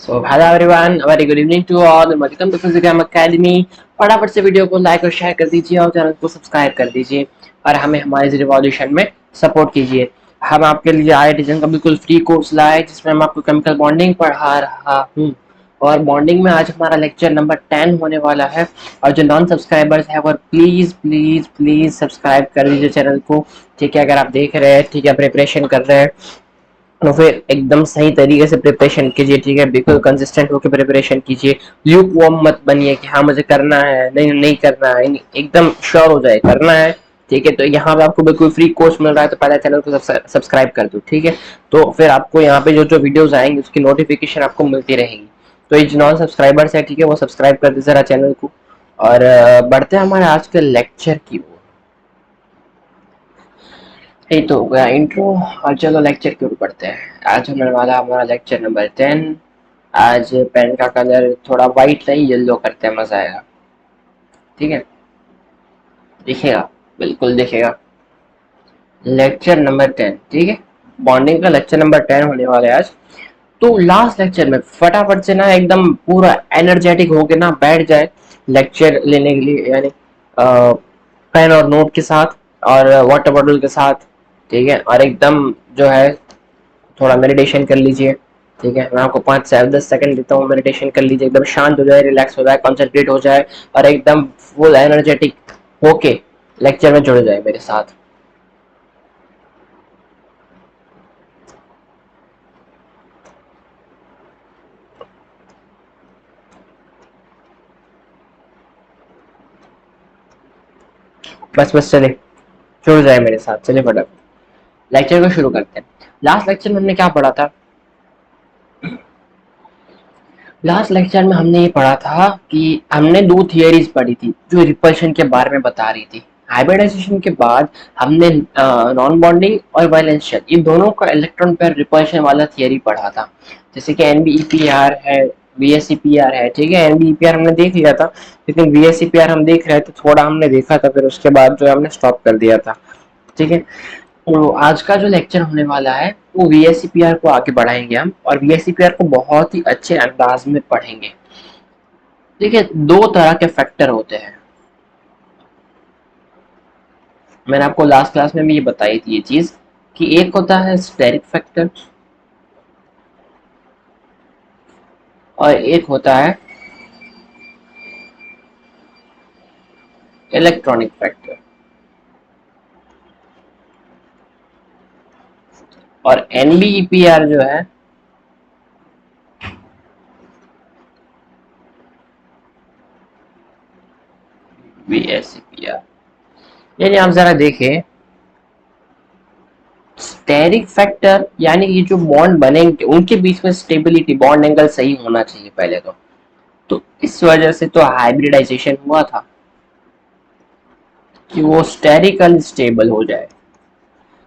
So hello everyone, a very good evening to all and welcome to Physics Academy। फटाफट से video को like और share कर दीजिए और चैनल को सब्सक्राइब कर दीजिए और हमें हमारे इस रिवॉल्यूशन में सपोर्ट कीजिए। हम आपके लिए आईआईटी का बिल्कुल फ्री कोर्स लाए जिसमें हम आपको केमिकल बॉन्डिंग पढ़ा रहा हूँ और बॉन्डिंग में आज हमारा लेक्चर नंबर 10 होने वाला है। और जो नॉन सब्सक्राइबर्स है वो प्लीज प्लीज प्लीज सब्सक्राइब कर दीजिए चैनल को। ठीक है, अगर आप देख रहे हैं, ठीक है, प्रिपरेशन कर रहे हैं तो फिर एकदम सही तरीके से प्रिपरेशन कीजिए। ठीक है, बिल्कुल कंसिस्टेंट होकर प्रिपरेशन कीजिए। ल्यूक वॉर्म मत बनिए कि हाँ मुझे करना है, नहीं नहीं करना है, एकदम श्योर हो जाए करना है। ठीक है, तो यहाँ पे आपको बिल्कुल फ्री कोर्स मिल रहा है तो पहले चैनल को सब्सक्राइब कर दो। ठीक है, तो फिर आपको यहाँ पे जो जो वीडियोस आएंगे उसकी नोटिफिकेशन आपको मिलती रहेगी। तो ये जो नॉन सब्सक्राइबर्स है, ठीक है, वो सब्सक्राइब कर दे जरा चैनल को। और बढ़ते हैं हमारे आज के लेक्चर की ओर। ये तो हो गया इंट्रो और चलो लेक्चर की ओर बढ़ते हैं। आज होने वाला हमारा लेक्चर नंबर 10। आज पेन का कलर थोड़ा वाइट नहीं येलो करते हैं, मजा आएगा। ठीक है, दिखेगा, बिल्कुल दिखेगा। लेक्चर नंबर 10, ठीक है, बॉन्डिंग का लेक्चर नंबर 10 होने वाला है आज। तो लास्ट लेक्चर में फटाफट से ना एकदम पूरा एनर्जेटिक होके ना बैठ जाए लेक्चर लेने के लिए, यानी पेन और नोट के साथ और वाटर बॉटल के साथ। ठीक है, और एकदम जो है थोड़ा मेडिटेशन कर लीजिए। ठीक है, मैं आपको 5 से 10 सेकंड देता हूँ, मेडिटेशन कर लीजिए, एकदम शांत हो जाए, रिलैक्स हो जाए, कॉन्सेंट्रेट हो जाए और एकदम फुल एनर्जेटिक होके लेक्चर में जुड़ जाए मेरे साथ। बस बस चले, जुड़ जाए मेरे साथ, चले फटाफट लेक्चर को शुरू करते हैं। लास्ट लेक्चर में हमने क्या पढ़ा था? लास्ट लेक्चर में हमने ये पढ़ा था कि हमने दो थियरीज पढ़ी थी जो रिपल्शन के बारे में बता रही थी। हाइब्रिडाइजेशन के बाद हमने नॉन बॉन्डिंग और वैलेंशियल, ये दोनों का इलेक्ट्रॉन पेयर रिपल्शन वाला थियरी पढ़ा था। जैसे कि एनबीईपीआर है, वीएसईपीआर है। ठीक है, एनबीईपीआर हमने देख लिया था, लेकिन वीएसईपीआर हम देख रहे थे, थोड़ा हमने देखा था, फिर उसके बाद जो हमने स्टॉप कर दिया था। ठीक है, तो आज का जो लेक्चर होने वाला है वो वीएससीपीआर को आगे बढ़ाएंगे हम, और वीएससीपीआर को बहुत ही अच्छे अंदाज में पढ़ेंगे। देखिए, दो तरह के फैक्टर होते हैं, मैंने आपको लास्ट क्लास में भी ये बताई थी ये चीज, कि एक होता है स्टेरिक फैक्टर और एक होता है इलेक्ट्रॉनिक फैक्टर। और एनबीईपीआर जो है वीएससीपीआर, यानी आप जरा देखें, स्टेरिक फैक्टर यानी ये जो बॉन्ड बनेंगे उनके बीच में स्टेबिलिटी, बॉन्ड एंगल सही होना चाहिए पहले तो इस वजह से तो हाइब्रिडाइजेशन हुआ था कि वो स्टेरिकल स्टेबल हो जाए,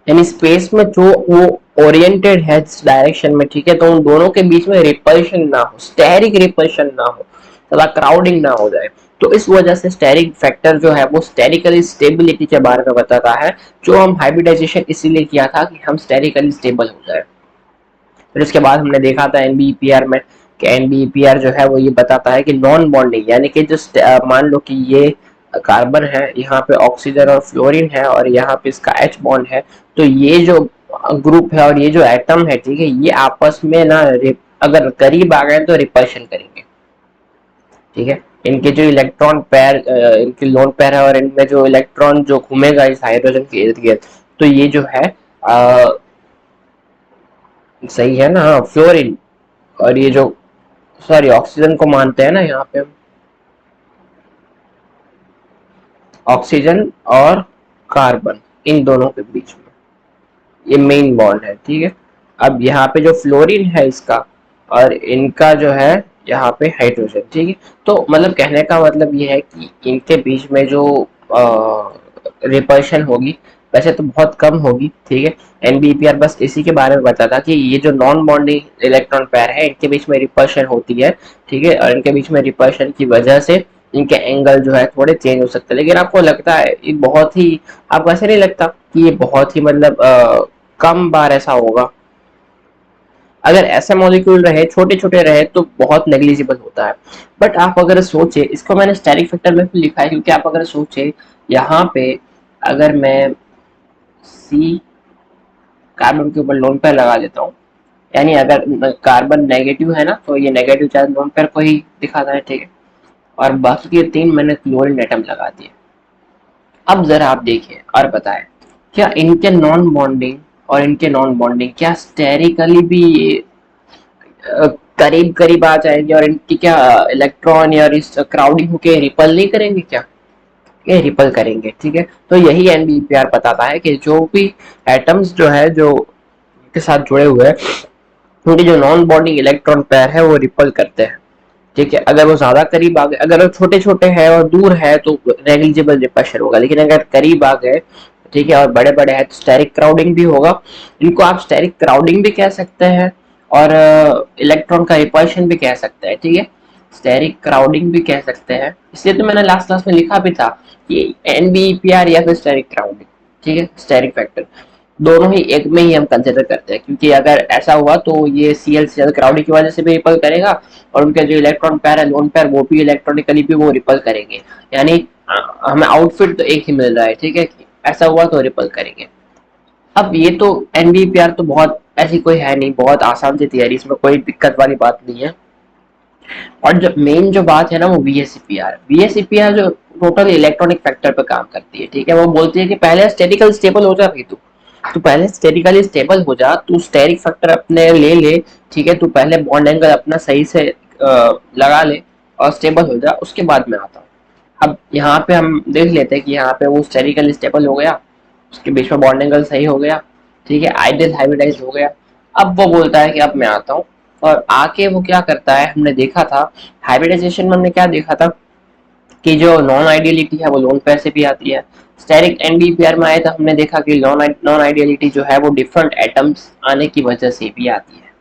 यानी स्पेस में जो वो ओरिएंटेड है जिस डायरेक्शन में, ठीक है, तो उन दोनों के बीच में रिपल्शन ना हो, स्टेरिक रिपल्शन ना हो, थोड़ा क्राउडिंग ना हो जाए। तो इस वजह से स्टेरिक फैक्टर जो है वो स्टेरिकली स्टेबिलिटी के बारे में बताता है, जो हम हाइब्रिडाइजेशन इसीलिए किया था कि हम स्टेरिकली स्टेबल हो जाए। फिर उसके बाद हमने देखा था एनबीईपीआर में कि एनबीईपीआर जो है वो ये बताता है कि नॉन बॉन्डिंग, यानी कि जो मान लो कि ये कार्बन है, यहाँ पे ऑक्सीजन और फ्लोरीन है और यहाँ पे इसका एच बॉन्ड है, तो ये जो ग्रुप है और ये जो एटम है, ठीक है, ये आपस में ना अगर करीब आ गए तो रिपल्शन करेंगे। ठीक है, इनके जो इलेक्ट्रॉन पेयर, इनके लोन पेयर है और इनमें जो इलेक्ट्रॉन जो घूमेगा इस हाइड्रोजन के इर्द गिर्द, तो ये जो है सही है ना, हाँ, फ्लोरीन और ये जो, सॉरी, ऑक्सीजन को मानते हैं ना यहाँ पे हम, ऑक्सीजन और कार्बन, इन दोनों के बीच में ये मेन बॉन्ड है। ठीक है, अब यहाँ पे जो फ्लोरीन है इसका और इनका जो है यहाँ पे हाइड्रोजन। ठीक है, तो मतलब कहने का मतलब ये है कि इनके बीच में जो रिपल्शन होगी वैसे तो बहुत कम होगी। ठीक है, एनबीपीआर बस इसी के बारे में बताता कि ये जो नॉन बॉन्डिंग इलेक्ट्रॉन पेयर है इनके बीच में रिपल्शन होती है। ठीक है, और इनके बीच में रिपल्शन की वजह से इनके एंगल जो है थोड़े चेंज हो सकते हैं, लेकिन आपको लगता है ये बहुत ही, आपको ऐसे नहीं लगता कि ये बहुत ही मतलब कम बार ऐसा होगा? अगर ऐसे मॉलिक्यूल रहे, छोटे छोटे रहे, तो बहुत नेग्लिजिबल होता है। बट आप अगर सोचे, इसको मैंने स्टेरिक फैक्टर में लिखा है क्योंकि आप अगर सोचे यहाँ पे, अगर मैं सी कार्बन के ऊपर लोन पेयर लगा देता हूँ, यानी अगर कार्बन नेगेटिव है ना, तो ये नेगेटिव चार्ज लोन पेयर को ही दिखाता है, ठीक है। और बाकी के 3 मैंने क्लोरीन एटम लगा दिए। अब जरा आप देखिए और बताएं, क्या इनके नॉन बॉन्डिंग और इनके नॉन बॉन्डिंग क्या स्टेरिकली भी करीब करीब आ जाएंगे, और इनकी क्या इलेक्ट्रॉन या इस क्राउडिंग होके रिपल नहीं करेंगे क्या? ये रिपल करेंगे, ठीक है। तो यही एनबीपीआर बताता है कि जो भी एटम्स जो है, जो के साथ जुड़े हुए हैं, उनके जो नॉन बॉन्डिंग इलेक्ट्रॉन पेयर है वो रिपल करते हैं, ठीक है। अगर वो ज्यादा करीब आ गए, अगर वो छोटे छोटे हैं और दूर है तो नेग्लिजिबल रिपल्शन होगा, लेकिन अगर करीब आ गए, ठीक है, और बड़े बड़े हैं, तो स्टेरिक क्राउडिंग भी होगा। इनको आप स्टेरिक क्राउडिंग भी कह सकते हैं और इलेक्ट्रॉन का रिपल्शन भी कह सकते हैं, ठीक है। स्टेरिक क्राउडिंग भी कह सकते हैं, इसलिए तो मैंने लास्ट क्लास में लिखा भी था कि एनबीपीआर या फिर स्टेरिक क्राउडिंग, ठीक है, स्टेरिक फैक्टर, दोनों ही एक में ही हम कंसिडर करते हैं, क्योंकि अगर ऐसा हुआ तो ये सीएल क्राउडिंग की वजह से भी रिपल करेगा, और उनके जो इलेक्ट्रॉन पेयर है, लोन पेयर, वो भी इलेक्ट्रॉनिकली भी वो रिपल करेंगे। यानी हमें आउटफिट तो एक ही मिल रहा है, ठीक है, ऐसा हुआ तो रिपल करेंगे। अब ये तो एनबीपीआर तो बहुत ऐसी कोई है नहीं, बहुत आसान सी थियरी, इसमें कोई दिक्कत वाली बात नहीं है। और जो मेन जो बात है ना, वो वीएसईपीआर जो टोटल इलेक्ट्रॉनिक फैक्टर पे काम करती है, ठीक है। वो बोलती है कि पहले स्टेरिकल स्टेबल हो जा भाई, तू पहले स्टेरिकली स्टेबल हो जा, तू स्टेरिक फैक्टर अपने ले, ठीक है, तू पहले बॉन्ड एंगल अपना सही से लगा ले और स्टेबल हो जा, उसके बाद में आता हूँ। अब यहाँ पे हम देख लेते हैं कि यहाँ पे वो स्टेरिकली स्टेबल हो गया, उसके बीच में बॉन्ड एंगल सही हो गया, ठीक है, आइडियल हाइब्रिडाइज हो गया। अब वो बोलता है कि अब मैं आता हूँ, और आके वो क्या करता है, हमने देखा था हाइब्रिडाइजेशन में, हमने क्या देखा था कि जो नॉन आइडियलिटी है वो लोन पेयर से भी आती है। स्टेरिक एनडीपीआर में आया था, हमने देखा कि नॉन आइडियलिटी जो है वो डिफरेंट एटम्स आने की वजह से भी आती है,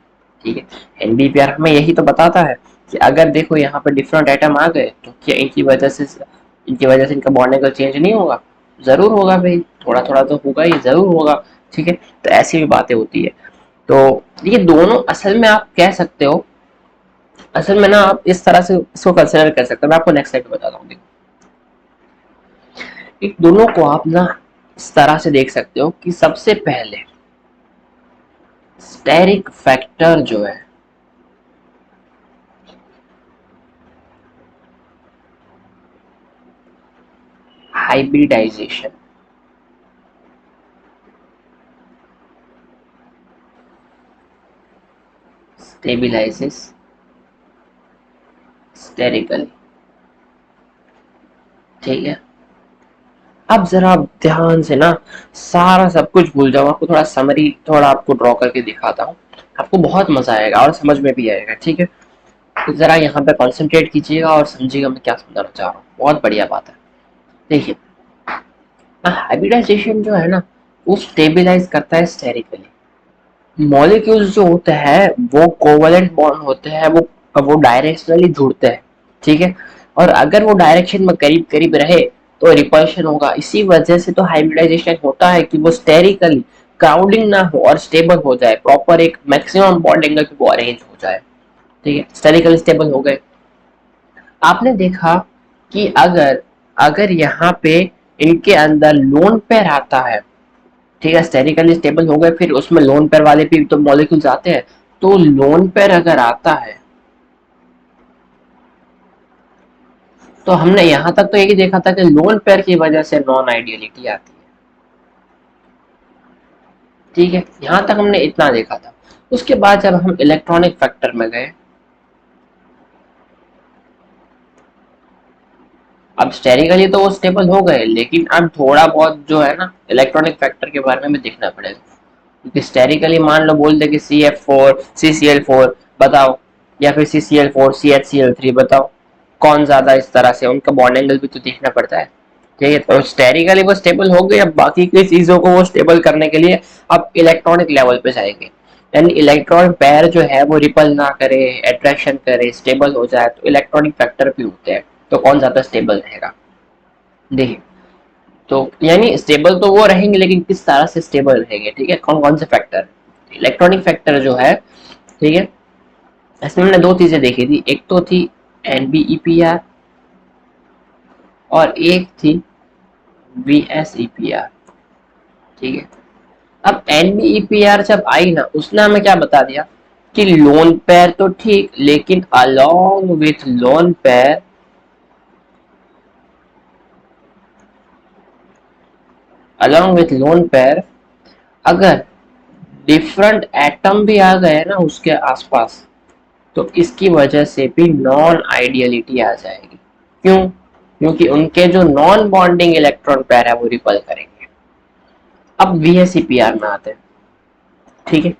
ठीक है। एनडीपीआर हमें यही तो बताता है कि अगर देखो यहाँ पे डिफरेंट एटम आ गए, तो क्या इनकी वजह से इनका बॉन्ड एंगल चेंज नहीं होगा? जरूर होगा भाई, थोड़ा थोड़ा तो होगा ही, जरूर होगा, ठीक है। तो ऐसी भी बातें होती है। तो ये दोनों असल में आप कह सकते हो, असल में ना आप इस तरह से इसको कंसिडर कर सकते हो। मैं आपको नेक्स्ट स्लाइड में बताता हूँ। इन दोनों को आप ना इस तरह से देख सकते हो कि सबसे पहले स्टेरिक फैक्टर जो है, हाइब्रिडाइजेशन, स्टेबिलाइजेस स्टेरिकली, ठीक है। अब जरा आप ध्यान से ना सारा सब कुछ भूल जाओ, आपको थोड़ा समरी थोड़ा आपको ड्रॉ करके दिखाता हूँ, आपको बहुत मजा आएगा और समझ में भी आएगा, ठीक है। तो जरा यहाँ पे कॉन्सेंट्रेट कीजिएगा और समझिएगा मैं क्या समझाना चाह रहा हूँ, बहुत बढ़िया बात है। देखिए, हाइब्रिडाइजेशन जो है ना, वो स्टेबिलाइज करता है स्टेरिकली। मॉलिक्यूल्स जो होते हैं वो कोवलेंट बॉन्ड होते हैं, वो डायरेक्शनली जुड़ते हैं, ठीक है। और अगर वो डायरेक्शन में करीब करीब रहे तो रिपल्शन होगा। इसी वजह से तो हाइब्रिडाइजेशन होता है कि वो स्टेरिकली क्राउडिंग ना हो और स्टेबल हो जाए, प्रॉपर एक मैक्सिमम बॉन्ड एंगल पे वो अरेंज हो जाए, ठीक है, स्टेरिकली स्टेबल हो गए। आपने देखा कि अगर अगर यहाँ पे इनके अंदर लोन पेयर आता है, ठीक है, स्टेरिकली स्टेबल हो गए, फिर उसमें लोन पेयर वाले भी तो मॉलिक्यूल्स आते हैं, तो लोन पेयर अगर आता है, तो हमने यहां तक तो यही देखा था कि लोन पेयर की वजह से नॉन आइडियलिटी आती है, ठीक है, यहां तक हमने इतना देखा था। उसके बाद जब हम इलेक्ट्रॉनिक फैक्टर में गए, अब स्टेरिकली तो वो स्टेबल हो गए, लेकिन अब थोड़ा बहुत जो है ना इलेक्ट्रॉनिक फैक्टर के बारे में भी देखना पड़ेगा, क्योंकि स्टेरिकली मान लो बोल दे कि CF4 CCl4 बताओ, या फिर CCl4 CHCl3 बताओ, कौन ज्यादा इस तरह से, उनका बॉन्ड एंगल भी तो देखना पड़ता है, ठीक है। तो स्टेरिकली वो स्टेबल हो गए, अब बाकी की चीजों को वो स्टेबल करने के लिए अब इलेक्ट्रॉनिक लेवल पे जाएंगे, यानी इलेक्ट्रॉन पेयर जो है वो रिपल ना करे, अट्रैक्शन करे, स्टेबल हो जाए, तो इलेक्ट्रॉनिक फैक्टर भी होते हैं, तो कौन ज्यादा स्टेबल रहेगा। देखिए, तो यानी स्टेबल तो वो रहेंगे, लेकिन किस तरह से स्टेबल रहेंगे, ठीक है, कौन कौन से फैक्टर। इलेक्ट्रॉनिक फैक्टर जो है ठीक है। इसमें हमने दो चीजें देखी थी, एक तो थी NBEPR और एक थी VSEPR। ठीक है। अब NBEPR जब आई ना, उसने हमें क्या बता दिया कि लोन पेयर तो ठीक, लेकिन अलोंग विथ लोन पेयर अगर डिफरेंट एटम भी आ गए ना उसके आसपास, तो इसकी वजह से भी नॉन आइडियलिटी आ जाएगी। क्यों? क्योंकि उनके जो नॉन बॉन्डिंग इलेक्ट्रॉन पेयर है वो रिपल करेंगे। अब VSEPR में आते हैं। ठीक है।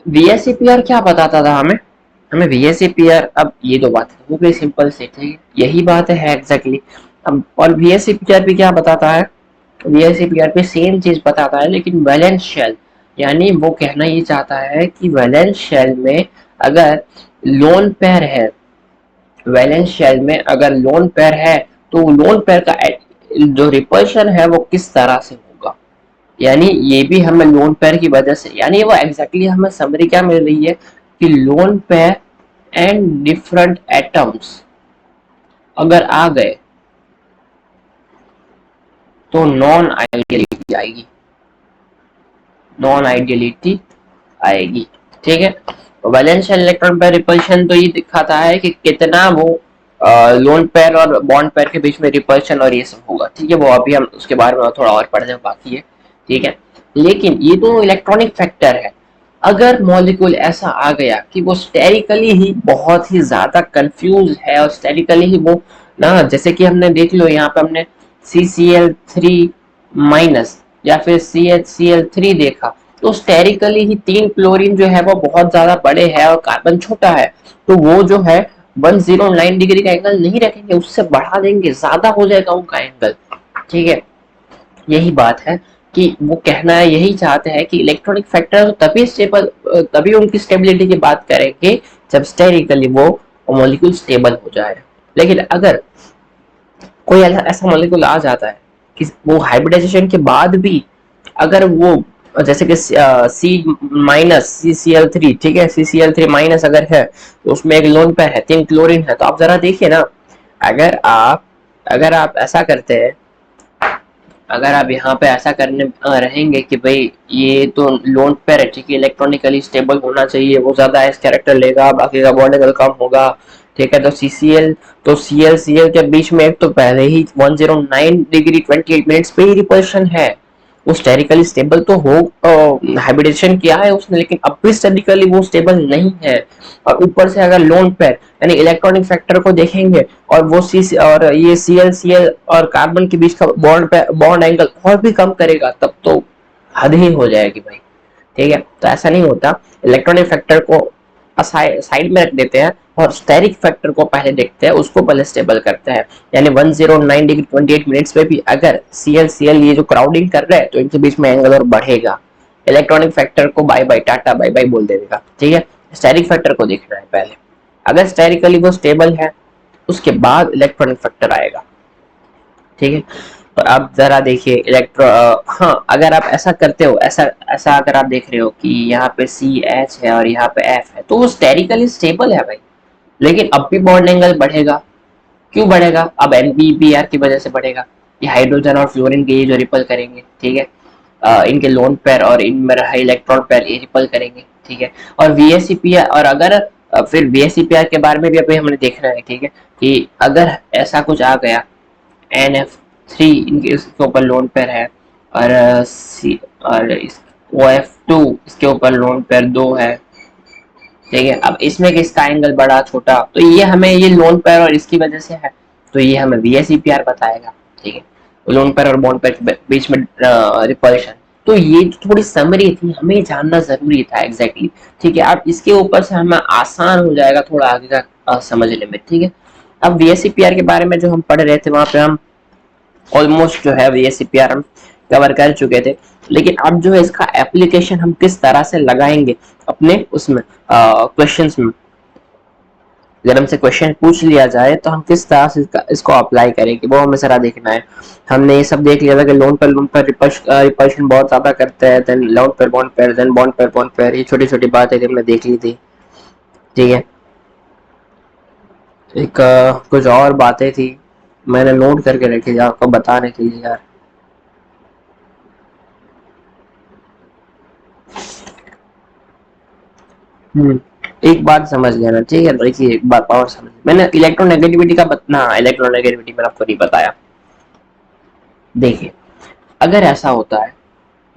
VSEPR क्या बताता था हमें? हमें VSEPR, अब ये दो बात हो गई सिंपल से, ठीक है, यही बात है एग्जैक्टली। अब और VSEPR भी क्या बताता है? VSEPR पे सेम चीज बताता है, लेकिन वैलेंस शेल, यानी वो कहना ये चाहता है कि वैलेंस शेल में अगर लोन पेयर है, वैलेंस शेल में अगर लोन पेयर है, तो लोन पेयर का जो रिपल्शन है वो किस तरह से होगा। यानी ये भी हमें लोन पेयर की वजह से, यानी वो एग्जैक्टली हमें समरी क्या मिल रही है कि lone pair and different atoms अगर आ गए तो नॉन आइडियलिटी आएगी, नॉन आइडियलिटी आएगी। ठीक है। वैलेंस इलेक्ट्रॉन पेयर रिपल्शन तो ये दिखाता है कि कितना वो लोन पेयर और बॉन्ड पेयर के बीच में रिपल्शन और ये सब होगा। ठीक है, वो अभी हम उसके बारे में थोड़ा और पढ़ने बाकी है। ठीक है। लेकिन ये तो इलेक्ट्रॉनिक फैक्टर है। अगर मॉलिक्यूल ऐसा आ गया कि वो स्टेरिकली ही बहुत ही ज्यादा कंफ्यूज है और स्टेरिकली ही वो ना, जैसे कि हमने देख लो यहाँ पे हमने CCl3- या फिर CHCl3 देखा, तो स्टेरिकली ही 3 क्लोरीन जो है वो बहुत ज्यादा बड़े हैं और कार्बन छोटा है, तो वो जो है 109 डिग्री का एंगल नहीं रखेंगे, उससे बढ़ा देंगे, ज्यादा हो जाएगा उनका एंगल। ठीक है। यही बात है कि वो कहना है, यही चाहते हैं कि इलेक्ट्रॉनिक फैक्टर तभी स्टेबल, तभी उनकी स्टेबिलिटी की बात करेंगे जब स्टेरिकली वो मॉलिक्यूल स्टेबल हो जाए। लेकिन अगर कोई ऐसा मॉलिक्यूल आ जाता है कि वो हाइब्रिडाइजेशन के बाद भी अगर वो, जैसे कि C-CCl3, ठीक है, CCl3- अगर है तो उसमें एक लोन पेयर है, 3 क्लोरीन है, तो आप जरा देखिए ना, अगर आप अगर आप ऐसा करते हैं, अगर आप यहाँ पे ऐसा करने रहेंगे कि भाई ये तो लोन पेयर है, ठीक है, इलेक्ट्रॉनिकली स्टेबल होना चाहिए, वो ज्यादा एस कैरेक्टर लेगा, बाकी का बॉन्ड एंगल कम होगा। ठीक है, तो CCl तो CL के बीच में एक तो पहले ही 109 डिग्री 28 मिनट्स पे ही रिपल्शन है, वो स्टेरिकली स्टेबल तो हो, हाइब्रिडेशन किया है उसने, लेकिन अब भी स्टेरिकली वो स्टेबल नहीं है। और ऊपर से अगर लोन पेयर यानी इलेक्ट्रॉनिक फैक्टर को देखेंगे और वो सी और ये CL और कार्बन के बीच का बॉन्ड एंगल और भी कम करेगा, तब तो हद ही हो जाएगी भाई। ठीक है, तो ऐसा नहीं होता। इलेक्ट्रॉनिक फैक्टर को साइड में रख देते हैं और स्टेरिक फैक्टर को पहले देखते हैं, उसको पहले स्टेबल करते हैं। यानी 109 डिग्री 28 मिनट्स पे भी अगर CL ये जो क्राउडिंग कर रहे हैं, तो इनके बीच में एंगल और बढ़ेगा। इलेक्ट्रॉनिक फैक्टर को bye bye tata bye bye बोल देगा। ठीक है, स्टेरिक फैक्टर को देखना है पहले। अगर स्टेरिकली वो स्टेबल है, उसके बाद इलेक्ट्रॉनिक फैक्टर आएगा। ठीक है। और आप जरा देखिए हाँ, अगर आप ऐसा करते हो, ऐसा ऐसा अगर आप देख रहे हो कि यहाँ पे CH है और यहाँ पे F है, तो वो स्टेरिकली स्टेबल है भाई, लेकिन अब भी बॉन्ड एंगल बढ़ेगा। क्यों बढ़ेगा? अब NBBR की वजह से बढ़ेगा। ये हाइड्रोजन और फ्लोरीन के ये जो रिपल करेंगे, ठीक है, इनके लोन पेयर और इनमें रहा इलेक्ट्रॉन पेयर ये रिपल करेंगे। ठीक है। और VSEPR, और अगर फिर VSEPR के बारे में भी अभी हमने देखना है। ठीक है, कि अगर ऐसा कुछ आ गया, NF3 इनके इसके ऊपर लोन पेयर है और सी और इस OF2 इसके ऊपर लोन पेयर 2 है। ठीक है, अब इसमें किसका एंगल बड़ा छोटा, तो ये हमें ये लोन पेयर और इसकी वजह से है, तो ये हमें VSEPR बताएगा। ठीक है, लोन पेयर और बॉन्ड पेयर के बीच में रिपल्शन। तो ये थोड़ी समरी थी, हमें जानना जरूरी था एग्जैक्टली। ठीक है, अब इसके ऊपर से हमें आसान हो जाएगा थोड़ा आगे का समझने में। ठीक है। अब VSEPR के बारे में जो हम पढ़ रहे थे, वहां पे हम ऑलमोस्ट जो है VSEPR हम कवर कर चुके थे, लेकिन अब जो है इसका एप्लीकेशन हम किस तरह से लगाएंगे अपने उसमें क्वेश्चंस में, अगर हमसे क्वेश्चन पूछ लिया जाए तो हम किस तरह से इसको अप्लाई करेंगे वो हमें सारा देखना है। हमने ये सब देख लिया था कि लोन पर रिपल्शन बहुत ज्यादा करते हैं, then lone pair bond pair, then bond pair, ये छोटी छोटी बातें थी हमने देख ली थी। ठीक है, एक कुछ और बातें थी मैंने नोट करके रखी थी आपको बताने के लिए यार। एक बात समझ लेना, ठीक है, देखिए एक बात और समझ, मैंने इलेक्ट्रोनेगेटिविटी का ना इलेक्ट्रोनेगेटिविटी मैंने आपको नहीं बताया। देखिए अगर ऐसा होता है,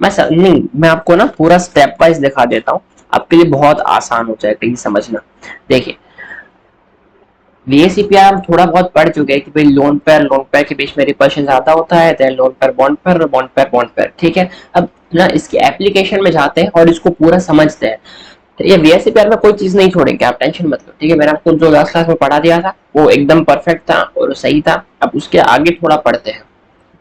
नहीं मैं आपको ना पूरा स्टेप वाइज दिखा देता हूँ, आपके लिए बहुत आसान हो जाएगा ये समझना। देखिए वीएसीपीआर हम थोड़ा बहुत पढ़ चुके हैं कि भाई लोन पेयर के बीच में रिपल्शन ज्यादा होता है, then lone pair bond pair और बॉन्ड पेयर, ठीक है। अब ना इसकी एप्लीकेशन में जाते हैं और इसको पूरा समझते हैं। तो ये वीएसीपीआर में कोई चीज नहीं छोड़ेंगे, आप टेंशन मत लो, ठीक है। मैंने आपको जो लास्ट क्लास में पढ़ा दिया था वो एकदम परफेक्ट था और सही था। अब उसके आगे थोड़ा पढ़ते हैं,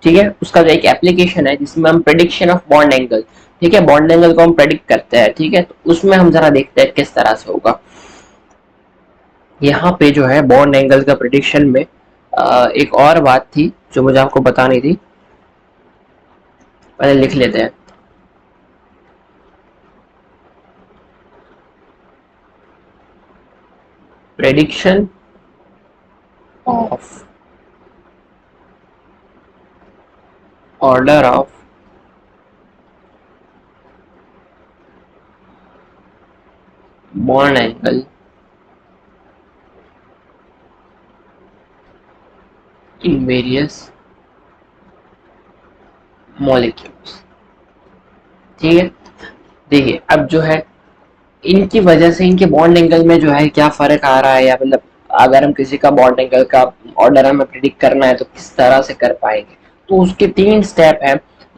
ठीक है। उसका जो एक एप्लीकेशन है जिसमें हम प्रेडिक्शन ऑफ बॉन्ड एंगल, ठीक है, बॉन्ड एंगल को हम प्रेडिक्ट करते हैं, ठीक है। तो उसमें हम जरा देखते हैं किस तरह से होगा। यहाँ पे जो है बॉन्ड एंगल का प्रिडिक्शन में एक और बात थी जो मुझे आपको बतानी थी, पहले लिख लेते हैं। Prediction of order of bond angle in various molecules, ठीक है। देखिए अब जो है इनकी वजह से इनके बॉन्ड एंगल में जो है क्या फर्क आ रहा है, या मतलब अगर हम किसी का बॉन्ड एंगल का ऑर्डर हमें प्रिडिक्ट करना है तो किस तरह से कर पाएंगे। तो उसके 3 स्टेप है,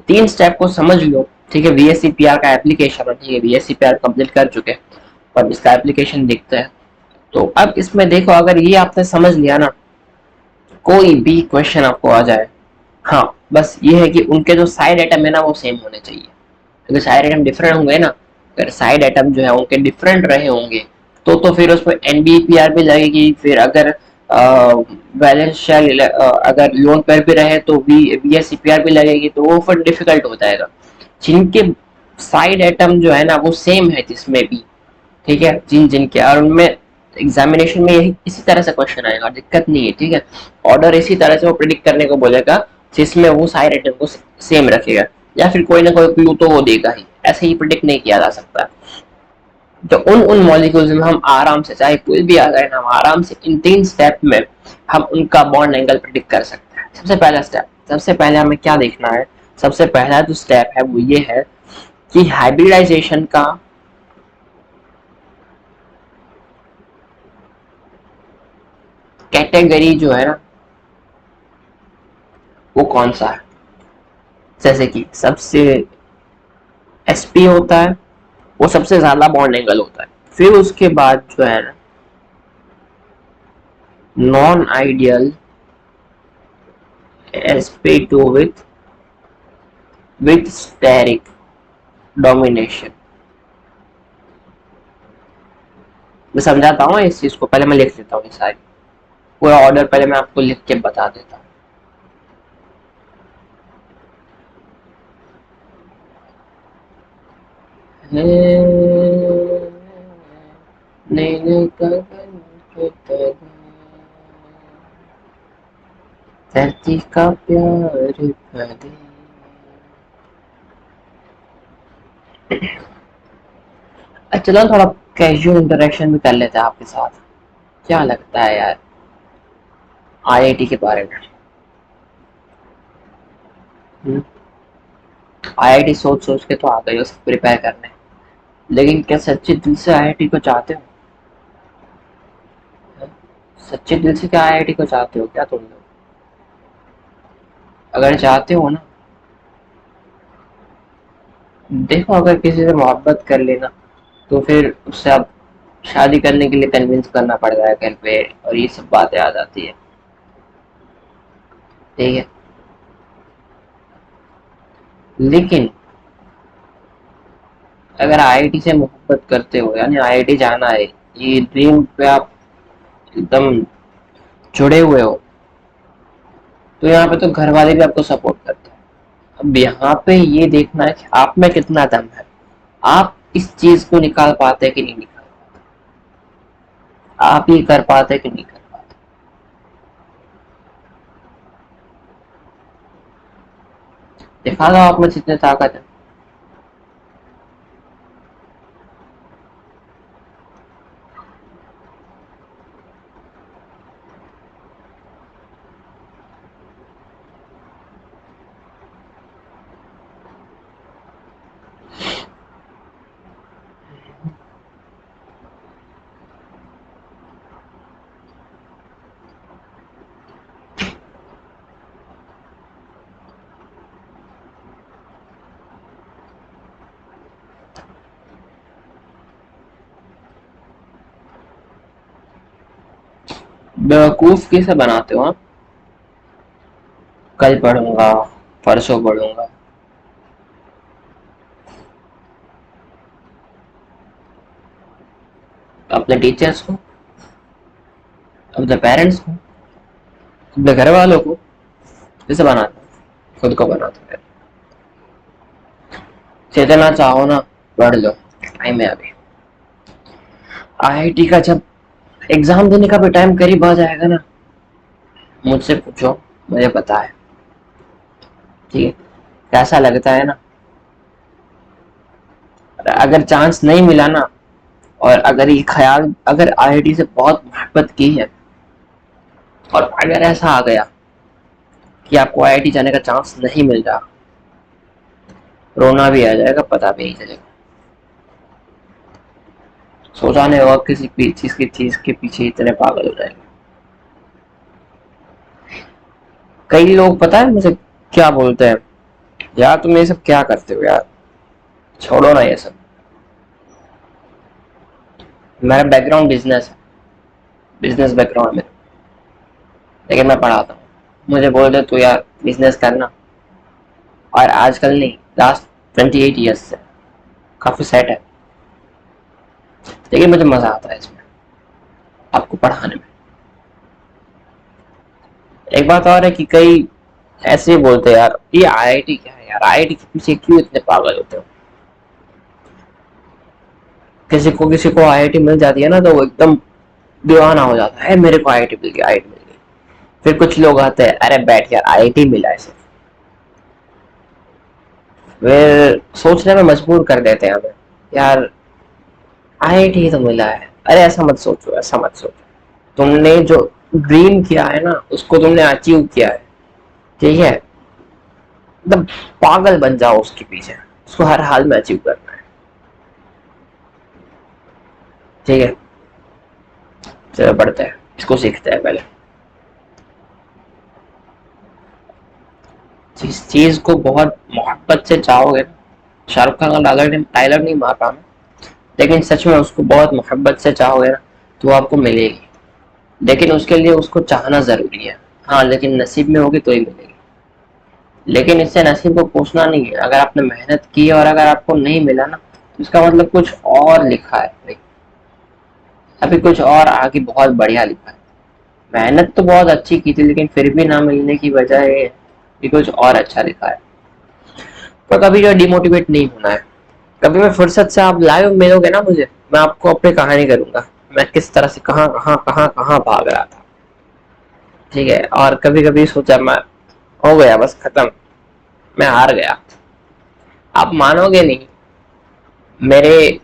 3 स्टेप को समझ लो, ठीक है। वीएससीपीआर का एप्लीकेशन है, ठीक है, वीएससीपीआर कंप्लीट कर चुके हैं और इसका एप्लीकेशन देखते हैं। तो अब इसमें देखो अगर ये आपने समझ लिया ना, कोई भी क्वेश्चन आपको आ जाए, हाँ बस ये है कि उनके जो साइड आइटम है ना वो सेम होने चाहिए। अगर साइड आइटम डिफरेंट होंगे ना, अगर साइड आइटम जो है उनके डिफरेंट रहे होंगे तो फिर उसमें एनबीपीआर भी लगेगी। फिर अगर बैलेंस शेल अगर लोन पर भी रहे तो बीएससीपीआर भी लगेगी, तो वो फिर डिफिकल्ट हो जाएगा। जिनके साइड आइटम जो है ना वो सेम है जिसमें भी, ठीक है, जिन जिन के, और उनमें एग्जामिनेशन में यही इसी तरह से क्वेश्चन आएगा, दिक्कत नहीं है, ठीक है। ऑर्डर इसी तरह से वो प्रिडिक्ट करने को बोलेगा जिसमें वो सारे आइटम को सेम रखेगा, या फिर कोई ना कोई क्लू तो वो देगा ही, ऐसे ही प्रिडिक्ट नहीं किया जा सकता। तो उन उन मॉलिक्यूल्स में हम आराम से, चाहे कोई भी आ जाए ना, हम आराम से इन 3 स्टेप में हम उनका बॉन्ड एंगल प्रिडिक्ट कर सकते हैं। सबसे पहला स्टेप, सबसे पहले हमें क्या देखना है, सबसे पहला जो स्टेप है वो ये है कि हाइब्रिडाइजेशन का कैटेगरी जो है ना वो कौन सा है। जैसे कि सबसे एसपी होता है, वो सबसे ज्यादा बॉन्ड एंगल होता है। फिर उसके बाद जो है ना non ideal sp2 with steric domination. मैं समझाता हूँ इस चीज को, पहले मैं लिख लेता हूँ सारी, पूरा ऑर्डर पहले मैं आपको लिख के बता देता हूँ। धरती का प्यार भरे। चलो थोड़ा कैजुअल इंटरेक्शन भी कर लेते हैं आपके साथ, क्या लगता है यार आईआईटी के बारे में। आईआईटी सोच सोच के तो आ गए हो सब प्रिपेयर करने, लेकिन क्या सच्चे दिल से आईआईटी को चाहते हो? सच्चे दिल से क्या आईआईटी को चाहते हो क्या तुम लोग? अगर चाहते हो ना, देखो अगर किसी से मोहब्बत कर लेना तो फिर उससे आप शादी करने के लिए कन्विंस करना पड़ता है घर पे, और ये सब बातें आ जाती है, ठीक है। लेकिन अगर आईआईटी से मोहब्बत करते हो, यानी आईआईटी जाना है, ये ड्रीम पे आप एकदम जुड़े हुए हो, तो यहाँ पे तो घर वाले भी आपको सपोर्ट करते हैं। अब यहाँ पे ये देखना है कि आप में कितना दम है, आप इस चीज को निकाल पाते कि नहीं निकाल, आप ये कर पाते कि नहीं कर पाते। दिखा दो आप में जितनी ताकत है। बेवकूफ कैसे बनाते हो आप? कल पढ़ूंगा, परसों पढ़ूंगा। अपने टीचर्स को, अपने पेरेंट्स को, अपने घर वालों को कैसे बनाते हो? खुद को बनाते हो। चेतना चाहो ना, पढ़ लो, टाइम है अभी। आईआईटी का जब एग्जाम देने का भी टाइम करीब आ जाएगा ना, मुझसे पूछो, मुझे पता है। ठीक है, कैसा लगता है ना। अगर चांस नहीं मिला ना, और अगर ये ख्याल, अगर आईआईटी से बहुत मोहब्बत की है और अगर ऐसा आ गया कि आपको आईआईटी जाने का चांस नहीं मिल रहा, रोना भी आ जाएगा, पता भी नहीं चलेगा। सोचा नहीं होगा किसी चीज के पीछे इतने पागल हो जाएंगे। कई लोग पता है मुझे क्या बोलते हैं, यार तुम ये सब क्या करते हो यार, छोड़ो ना ये सब। मेरा बैकग्राउंड बिजनेस है, बिजनेस बैकग्राउंड में, लेकिन मैं पढ़ाता हूँ। मुझे बोल दे तू यार बिजनेस करना, और आजकल नहीं, लास्ट 28 ईयर्स से काफी सेट है। लेकिन मुझे मजा आता है इसमें, आपको पढ़ाने में। एक बात और है कि कई ऐसे ही बोलते हैं यार ये आईआईटी क्या है यार, आईआईटी के पीछे क्यों इतने पागल होते हो। किसी को आईआईटी मिल जाती है ना, तो वो एकदम दीवाना हो जाता है, मेरे को आईआईटी मिल गई, आईआईटी मिल गई। फिर कुछ लोग आते हैं, अरे बैठ यार आईआईटी मिला है सिर्फ, वे सोचने में मजबूर कर देते हैं हमें, यार आईआईटी तो मिला है। अरे ऐसा मत सोचो, ऐसा मत सोचो। तुमने जो ड्रीम किया है ना, उसको तुमने अचीव किया है, ठीक है, एकदम पागल बन जाओ उसके पीछे, उसको हर हाल में अचीव करना है। ठीक है, चलो पढ़ते हैं, इसको सीखते हैं पहले। जिस चीज को बहुत मोहब्बत से चाहोगे ना, शाहरुख खान का डायलॉग नहीं मार रहा मैं, लेकिन सच में उसको बहुत मोहब्बत से चाहोगे ना, तो आपको मिलेगी। लेकिन उसके लिए उसको चाहना जरूरी है। हाँ, लेकिन नसीब में होगी तो ही मिलेगी। लेकिन इससे नसीब को पूछना नहीं है। अगर आपने मेहनत की और अगर आपको नहीं मिला ना, तो इसका मतलब कुछ और लिखा है भाई, अभी कुछ और आगे बहुत बढ़िया लिखा है। मेहनत तो बहुत अच्छी की थी, लेकिन फिर भी ना मिलने की वजह ये है कि कुछ और अच्छा लिखा है। तो कभी जो डिमोटिवेट नहीं होना है। कभी मैं फुर्सत से आप लाइव मिलोगे ना मुझे, मैं आपको अपनी कहानी करूंगा, मैं किस तरह से कहाँ कहाँ कहाँ कहाँ भाग रहा था। ठीक है, और कभी कभी सोचा मैं हो गया, बस खत्म, मैं हार गया। आप मानोगे नहीं, मेरे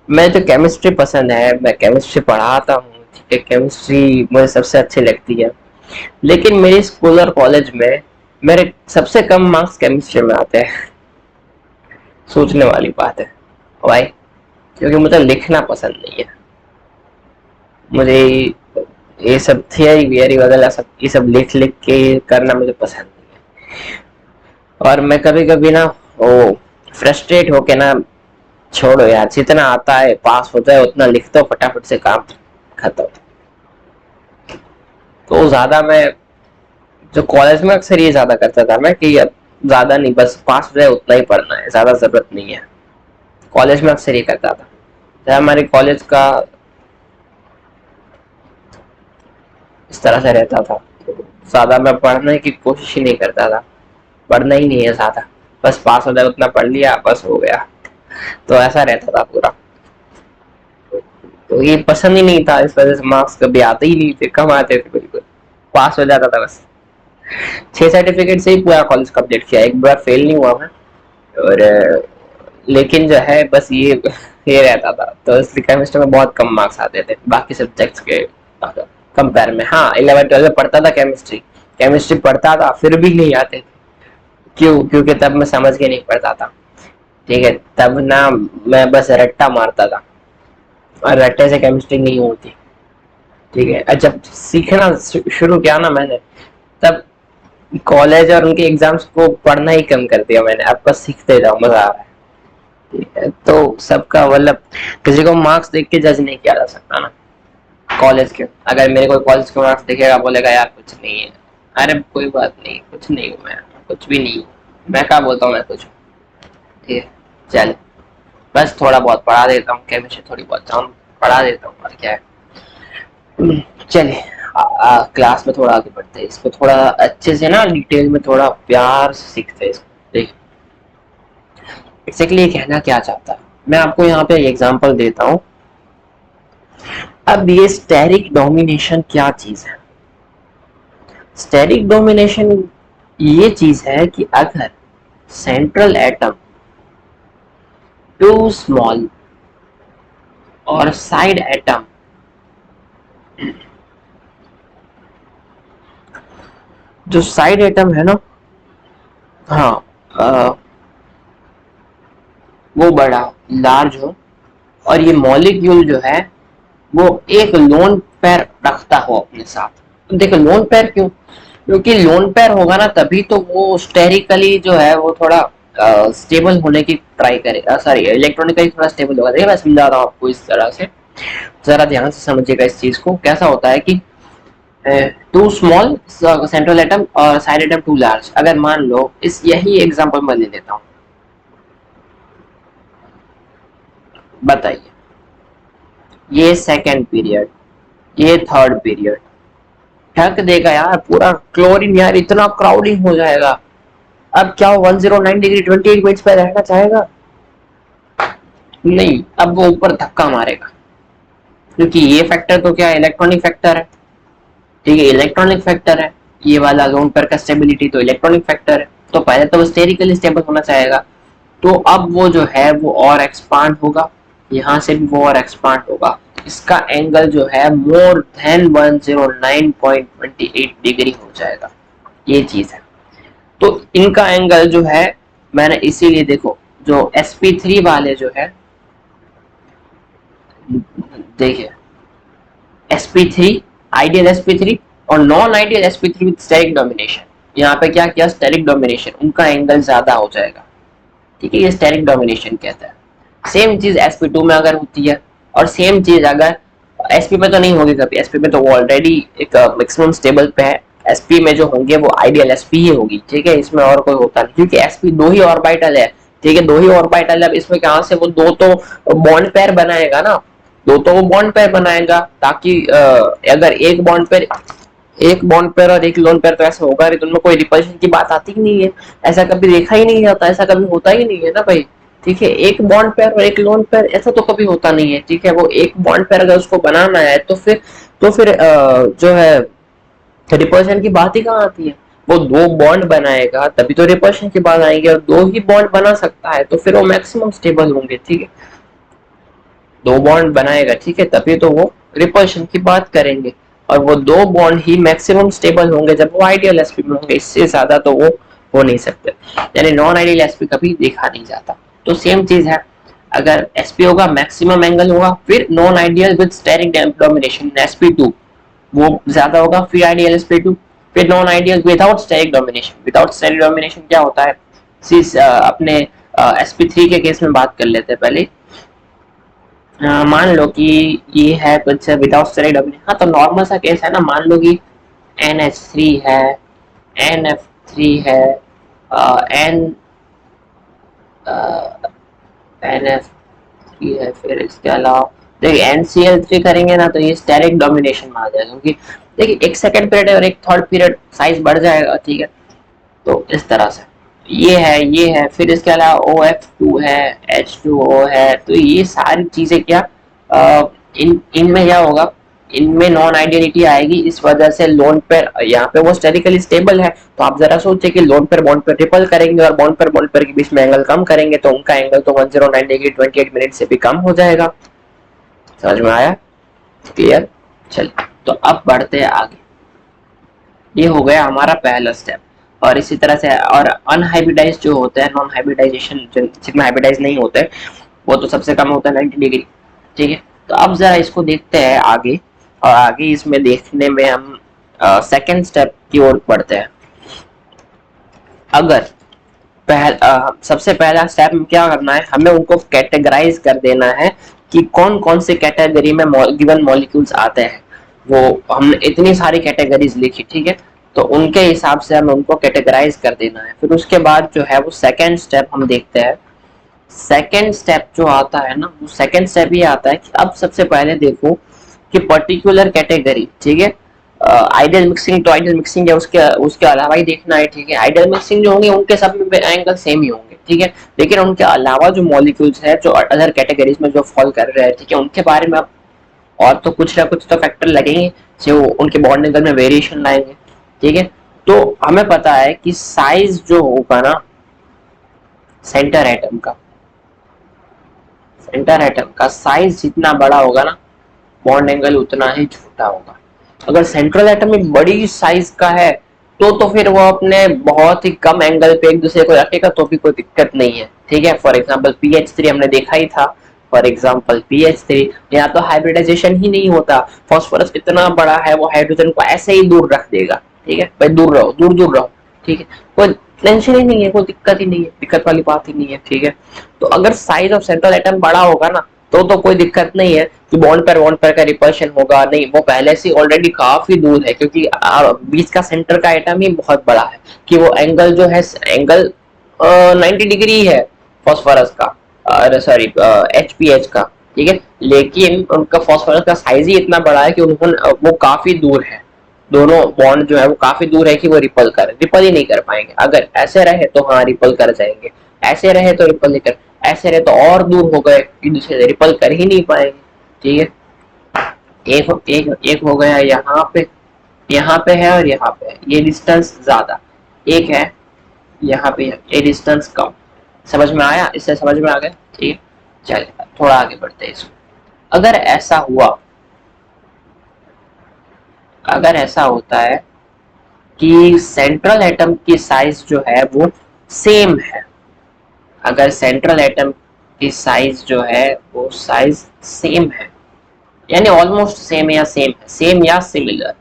मैं जो केमिस्ट्री पसंद है, मैं केमिस्ट्री पढ़ाता हूँ, ठीक है, केमिस्ट्री मुझे सबसे अच्छी लगती है। लेकिन मेरी स्कूल और कॉलेज में मेरे सबसे कम मार्क्स केमिस्ट्री में आते हैं। सोचने वाली बात है भाई, क्योंकि मुझे लिखना पसंद नहीं है। मुझे ये सब थियरी वियरी वगैरह सब, ये सब लिख लिख के करना मुझे पसंद नहीं है। और मैं कभी कभी ना वो फ्रस्ट्रेट होके ना, छोड़ो यार, जितना आता है पास होता है उतना लिखता हूँ, फटाफट से काम खत्म। तो ज्यादा मैं जो कॉलेज में अक्सर ये ज्यादा करता था मैं, कि अब ज्यादा नहीं, बस पास हो जाए उतना ही पढ़ना है, ज्यादा जरूरत नहीं है। कॉलेज में अक्सर ये करता था। जब हमारे कॉलेज का इस तरह से रहता था। ज़्यादा मैं पढ़ने की कोशिश ही नहीं करता था, पढ़ना ही नहीं है ज़्यादा, बस पास हो जाए उतना पढ़ लिया, बस हो गया। तो ऐसा रहता था पूरा। तो ये पसंद ही नहीं था, इस वजह से मार्क्स कभी आते ही नहीं थे, कम आते थे, बिल्कुल पास हो जाता था बस। 6 सर्टिफिकेट से ही पूरा कॉलेज कंप्लीट किया, एक बार फेल नहीं हुआ मैं। और लेकिन जो है बस ये रहता था, तो इसलिए केमिस्ट्री में बहुत कम मार्क्स आते थे बाकी सब्जेक्ट्स के कंपेयर में। हाँ, 11 12 में पढ़ता था केमिस्ट्री, केमिस्ट्री पढ़ता था फिर भी नहीं आते थे। क्यों? क्योंकि तब मैं समझ के नहीं पढ़ता था। ठीक है, तब ना मैं बस रट्टा मारता था, और रट्टे से केमिस्ट्री नहीं होती। ठीक है, और जब सीखना शुरू किया ना मैंने, तब कॉलेज और उनके एग्जाम्स को पढ़ना ही कम कर दिया मैंने, अब बस सीखते जाओ, मजा आ रहा है। ठीक है, तो सबका मतलब किसी को मार्क्स देख के जज नहीं किया जा सकता ना कॉलेज के। अगर मेरे कोई कॉलेज के मार्क्स देखेगा, बोलेगा यार कुछ नहीं है, अरे कोई बात नहीं, कुछ नहीं हूँ मैं, कुछ भी नहीं हूँ, मैं क्या बोलता हूँ मैं कुछ। ठीक है, चल बस थोड़ा बहुत पढ़ा देता हूँ केमिस्ट्री, थोड़ी बहुत जाऊँ पढ़ा देता हूँ, और क्या है। चलिए, क्लास में थोड़ा आगे बढ़ते हैं, इसको थोड़ा अच्छे से ना डिटेल में थोड़ा प्यार से सीखते हैं इसको। देखिए एक्जैक्टली ये कहना क्या चाहता है, मैं आपको यहाँ पे एग्जांपल देता हूँ। अब ये स्टेरिक डोमिनेशन क्या चीज है? स्टेरिक डोमिनेशन ये चीज है कि अगर सेंट्रल एटम टू स्मॉल और साइड एटम, जो साइड एटम है ना, हाँ, आ, वो बड़ा लार्ज हो, और ये मॉलिक्यूल जो है वो एक लोन पेयर रखता हो अपने साथ। तो देखो लोन पेयर क्यों? क्योंकि लोन पेयर होगा ना, तभी तो वो स्टेरिकली जो है वो थोड़ा स्टेबल होने की ट्राई करेगा, सॉरी इलेक्ट्रॉनिकली थोड़ा स्टेबल होगा। देखिए मैं समझा रहा हूँ आपको इस तरह से, जरा ध्यान से समझिएगा इस चीज को। कैसा होता है कि टू स्मॉल सेंट्रल एटम और साइड एटम टू लार्ज, अगर मान लो इस यही एग्जांपल मैं ले लेता हूँ, बताइए ये सेकेंड पीरियड, ये थर्ड पीरियड, ढक देगा यार पूरा क्लोरीन, यार इतना क्राउडिंग हो जाएगा। अब क्या 109 डिग्री 28 मिनट्स पे रहना चाहेगा? नहीं, अब वो ऊपर धक्का मारेगा, क्योंकि ये फैक्टर तो क्या है, इलेक्ट्रॉनिक फैक्टर है। ठीक है, इलेक्ट्रॉनिक फैक्टर है, ये वाला लोन पेयर का स्टेबिलिटी तो इलेक्ट्रॉनिक फैक्टर है, तो पहले तो वो स्टेरिकली स्टेबल होना चाहेगा। तो अब वो जो है वो और एक्सपांड होगा, यहाँ से भी वो और एक्सपांड होगा, इसका एंगल जो है मोर देन 109.28 डिग्री हो जाएगा। ये चीज है, तो इनका एंगल जो है, मैंने इसीलिए देखो जो sp3 वाले जो है, देखिए sp3 आइडियल sp3 और non ideal sp3 with steric domination, यहाँ पे क्या किया, स्टेरिक डोमिनेशन, उनका एंगल ज्यादा हो जाएगा। ठीक है, ये स्टेरिक डोमिनेशन कहता है। सेम चीज sp2 में अगर होती है, और सेम चीज अगर sp में तो नहीं होगी कभी, sp में तो वो ऑलरेडी एक मैक्सिमम स्टेबल पे है, sp में जो होंगे वो आइडियल sp ही होगी। ठीक है, इसमें और कोई होता नहीं, क्योंकि sp दो ही ऑर्बिटल है। ठीक है, दो ही ऑर्बिटल है, अब इसमें कहाँ से वो दो तो बॉन्ड पेयर बनाएगा ना, दो तो वो बॉन्ड पेयर बनाएगा, ताकि अगर एक बॉन्ड पेयर और एक लोन पेयर, तो ऐसा होगा नहीं, तो उनमें कोई रिपल्शन की बात आती ही नहीं है, ऐसा कभी देखा ही नहीं जाता, ऐसा कभी होता ही नहीं है ना भाई। ठीक है, एक बॉन्ड पेयर और एक लोन पेयर ऐसा तो कभी होता नहीं है। ठीक है, वो एक बॉन्ड पेयर अगर उसको बनाना है तो फिर जो है रिपल्शन की बात ही कहाँ आती है? वो दो बॉन्ड बनाएगा तभी तो रिपल्शन की बात आएगी, और दो ही बॉन्ड बना सकता है तो फिर वो मैक्सिमम स्टेबल होंगे। ठीक है, दो बॉन्ड बनाएगा, ठीक है, तभी तो वो रिपल्शन की बात करेंगे, और वो दो बॉन्ड ही मैक्सिमम स्टेबल होंगे जब वो आइडियल एसपी में होंगे, इससे ज्यादा तो वो हो नहीं सकते, यानी नॉन आइडियल एसपी कभी देखा नहीं जाता। तो सेम चीज है, अगर एसपी होगा मैक्सिमम एंगल होगा, फिर non ideal with steric domination sp2 वो ज्यादा होगा, फिर आइडियल sp2, फिर non ideal without steric domination. Without steric domination क्या होता है, अपने sp3 के केस में बात कर लेते हैं पहले। मान लो कि ये है कुछ विदाउट स्टेरॉइड डोमिनेशन, हाँ तो नॉर्मल सा केस है ना, मान लो कि NH3 है, NF3 है, एन NF3 है, फिर इसके अलावा देखिए NCl3 करेंगे ना तो ये स्टेरिक डोमिनेशन में आ जाएगा, क्योंकि देखिए एक सेकंड पीरियड और एक थर्ड पीरियड साइज बढ़ जाएगा, ठीक है। तो इस तरह से ये है फिर इसके अलावा OF2 है, H2O है। तो ये सारी चीजें क्या इन इनमें क्या होगा, इनमें नॉन आइडेंटिटी आएगी, इस वजह से लोन पेयर यहाँ पे वो स्टेरिकली स्टेबल है। तो आप जरा सोचिए कि लोन पेयर बॉन्ड पर रिपल करेंगे और बॉन्ड पेयर के बीच में एंगल कम करेंगे तो उनका एंगल तो 109 डिग्री 28 मिनट से भी कम हो जाएगा। समझ में आया? क्लियर? चलिए तो अब बढ़ते हैं आगे। ये हो गया हमारा पहला स्टेप। और इसी तरह से और अनहाइब्रिडाइज जो होते हैं, नॉन हाइब्रिडाइजेशन जिसमें हाइब्रिडाइज नहीं होते, वो तो सबसे कम होता है 90 डिग्री, ठीक है। तो अब जरा इसको देखते हैं आगे, और आगे इसमें देखने में हम सेकेंड स्टेप की ओर बढ़ते हैं। अगर सबसे पहला स्टेप में क्या करना है, हमें उनको कैटेगराइज कर देना है कि कौन कौन से कैटेगरी में गिवन मॉलिक्यूल्स आते हैं। वो हमने इतनी सारी कैटेगरीज लिखी, ठीक है, तो उनके हिसाब से हमें उनको कैटेगराइज कर देना है। फिर उसके बाद जो है वो सेकेंड स्टेप हम देखते हैं। सेकेंड स्टेप जो आता है ना, वो सेकेंड स्टेप ये आता है कि अब सबसे पहले देखो कि पर्टिकुलर कैटेगरी, ठीक है, आइडियल मिक्सिंग तो आइडियल मिक्सिंग है, उसके उसके अलावा ही देखना है, ठीक है। आइडियल मिक्सिंग जो होंगे उनके सब में एंगल सेम ही होंगे, ठीक है, लेकिन उनके अलावा जो मॉलिक्यूल्स है जो अदर कैटेगरीज में जो फॉल कर रहे हैं, ठीक है, उनके बारे में आप और तो कुछ ना कुछ तो फैक्टर लगेंगे जो उनके बॉन्ड एंगल में वेरिएशन लाएंगे, ठीक है। तो हमें पता है कि साइज जो होगा ना सेंटर एटम का साइज जितना बड़ा होगा ना, बॉन्ड एंगल उतना ही छोटा होगा। अगर सेंट्रल एटम एक बड़ी साइज का है तो फिर वो अपने बहुत ही कम एंगल पे एक दूसरे को रखेगा तो भी कोई दिक्कत नहीं है, ठीक है। फॉर एग्जांपल PH3 हमने देखा ही था। फॉर एग्जांपल PH3 यहाँ तो हाइब्रिडाइजेशन ही नहीं होता, फास्फोरस इतना बड़ा है वो हाइड्रोजन को ऐसे ही दूर रख देगा, ठीक है भाई, दूर रहो, दूर दूर रहो, ठीक है, कोई टेंशन ही नहीं है, कोई दिक्कत ही नहीं है, दिक्कत वाली बात ही नहीं है, ठीक है। तो अगर साइज ऑफ सेंट्रल एटम बड़ा होगा ना तो कोई दिक्कत नहीं है कि बॉन्ड पर का रिपल्शन होगा, नहीं, वो पहले से ऑलरेडी काफी दूर है, क्योंकि बीच का सेंटर का एटम ही बहुत बड़ा है कि वो एंगल जो है एंगल 90 डिग्री है फॉस्फोरस का, सॉरी HPH का, ठीक है, लेकिन उनका फॉस्फोरस का साइज ही इतना बड़ा है कि उन्होंने वो काफी दूर है, दोनों बॉन्ड जो है वो काफी दूर है कि वो रिपल ही नहीं कर पाएंगे। अगर ऐसे रहे तो हाँ रिपल कर जाएंगे, ऐसे रहे तो रिपल नहीं कर, ऐसे रहे तो और दूर हो गए, एक दूसरे से रिपल कर ही नहीं पाएंगे, ठीक है। एक एक एक हो गया यहाँ पे है और यहाँ पे है, ये डिस्टेंस ज्यादा, एक है यहाँ पे, ये डिस्टेंस कम। समझ में आया? इससे समझ में आ गया, ठीक है। चलिए थोड़ा आगे बढ़ते हैं इसमें। अगर ऐसा हुआ, अगर ऐसा होता है कि सेंट्रल एटम की साइज जो है वो सेम है, अगर सेंट्रल एटम की साइज जो है वो साइज सेम है, यानी ऑलमोस्ट सेम या सेम या सिमिलर,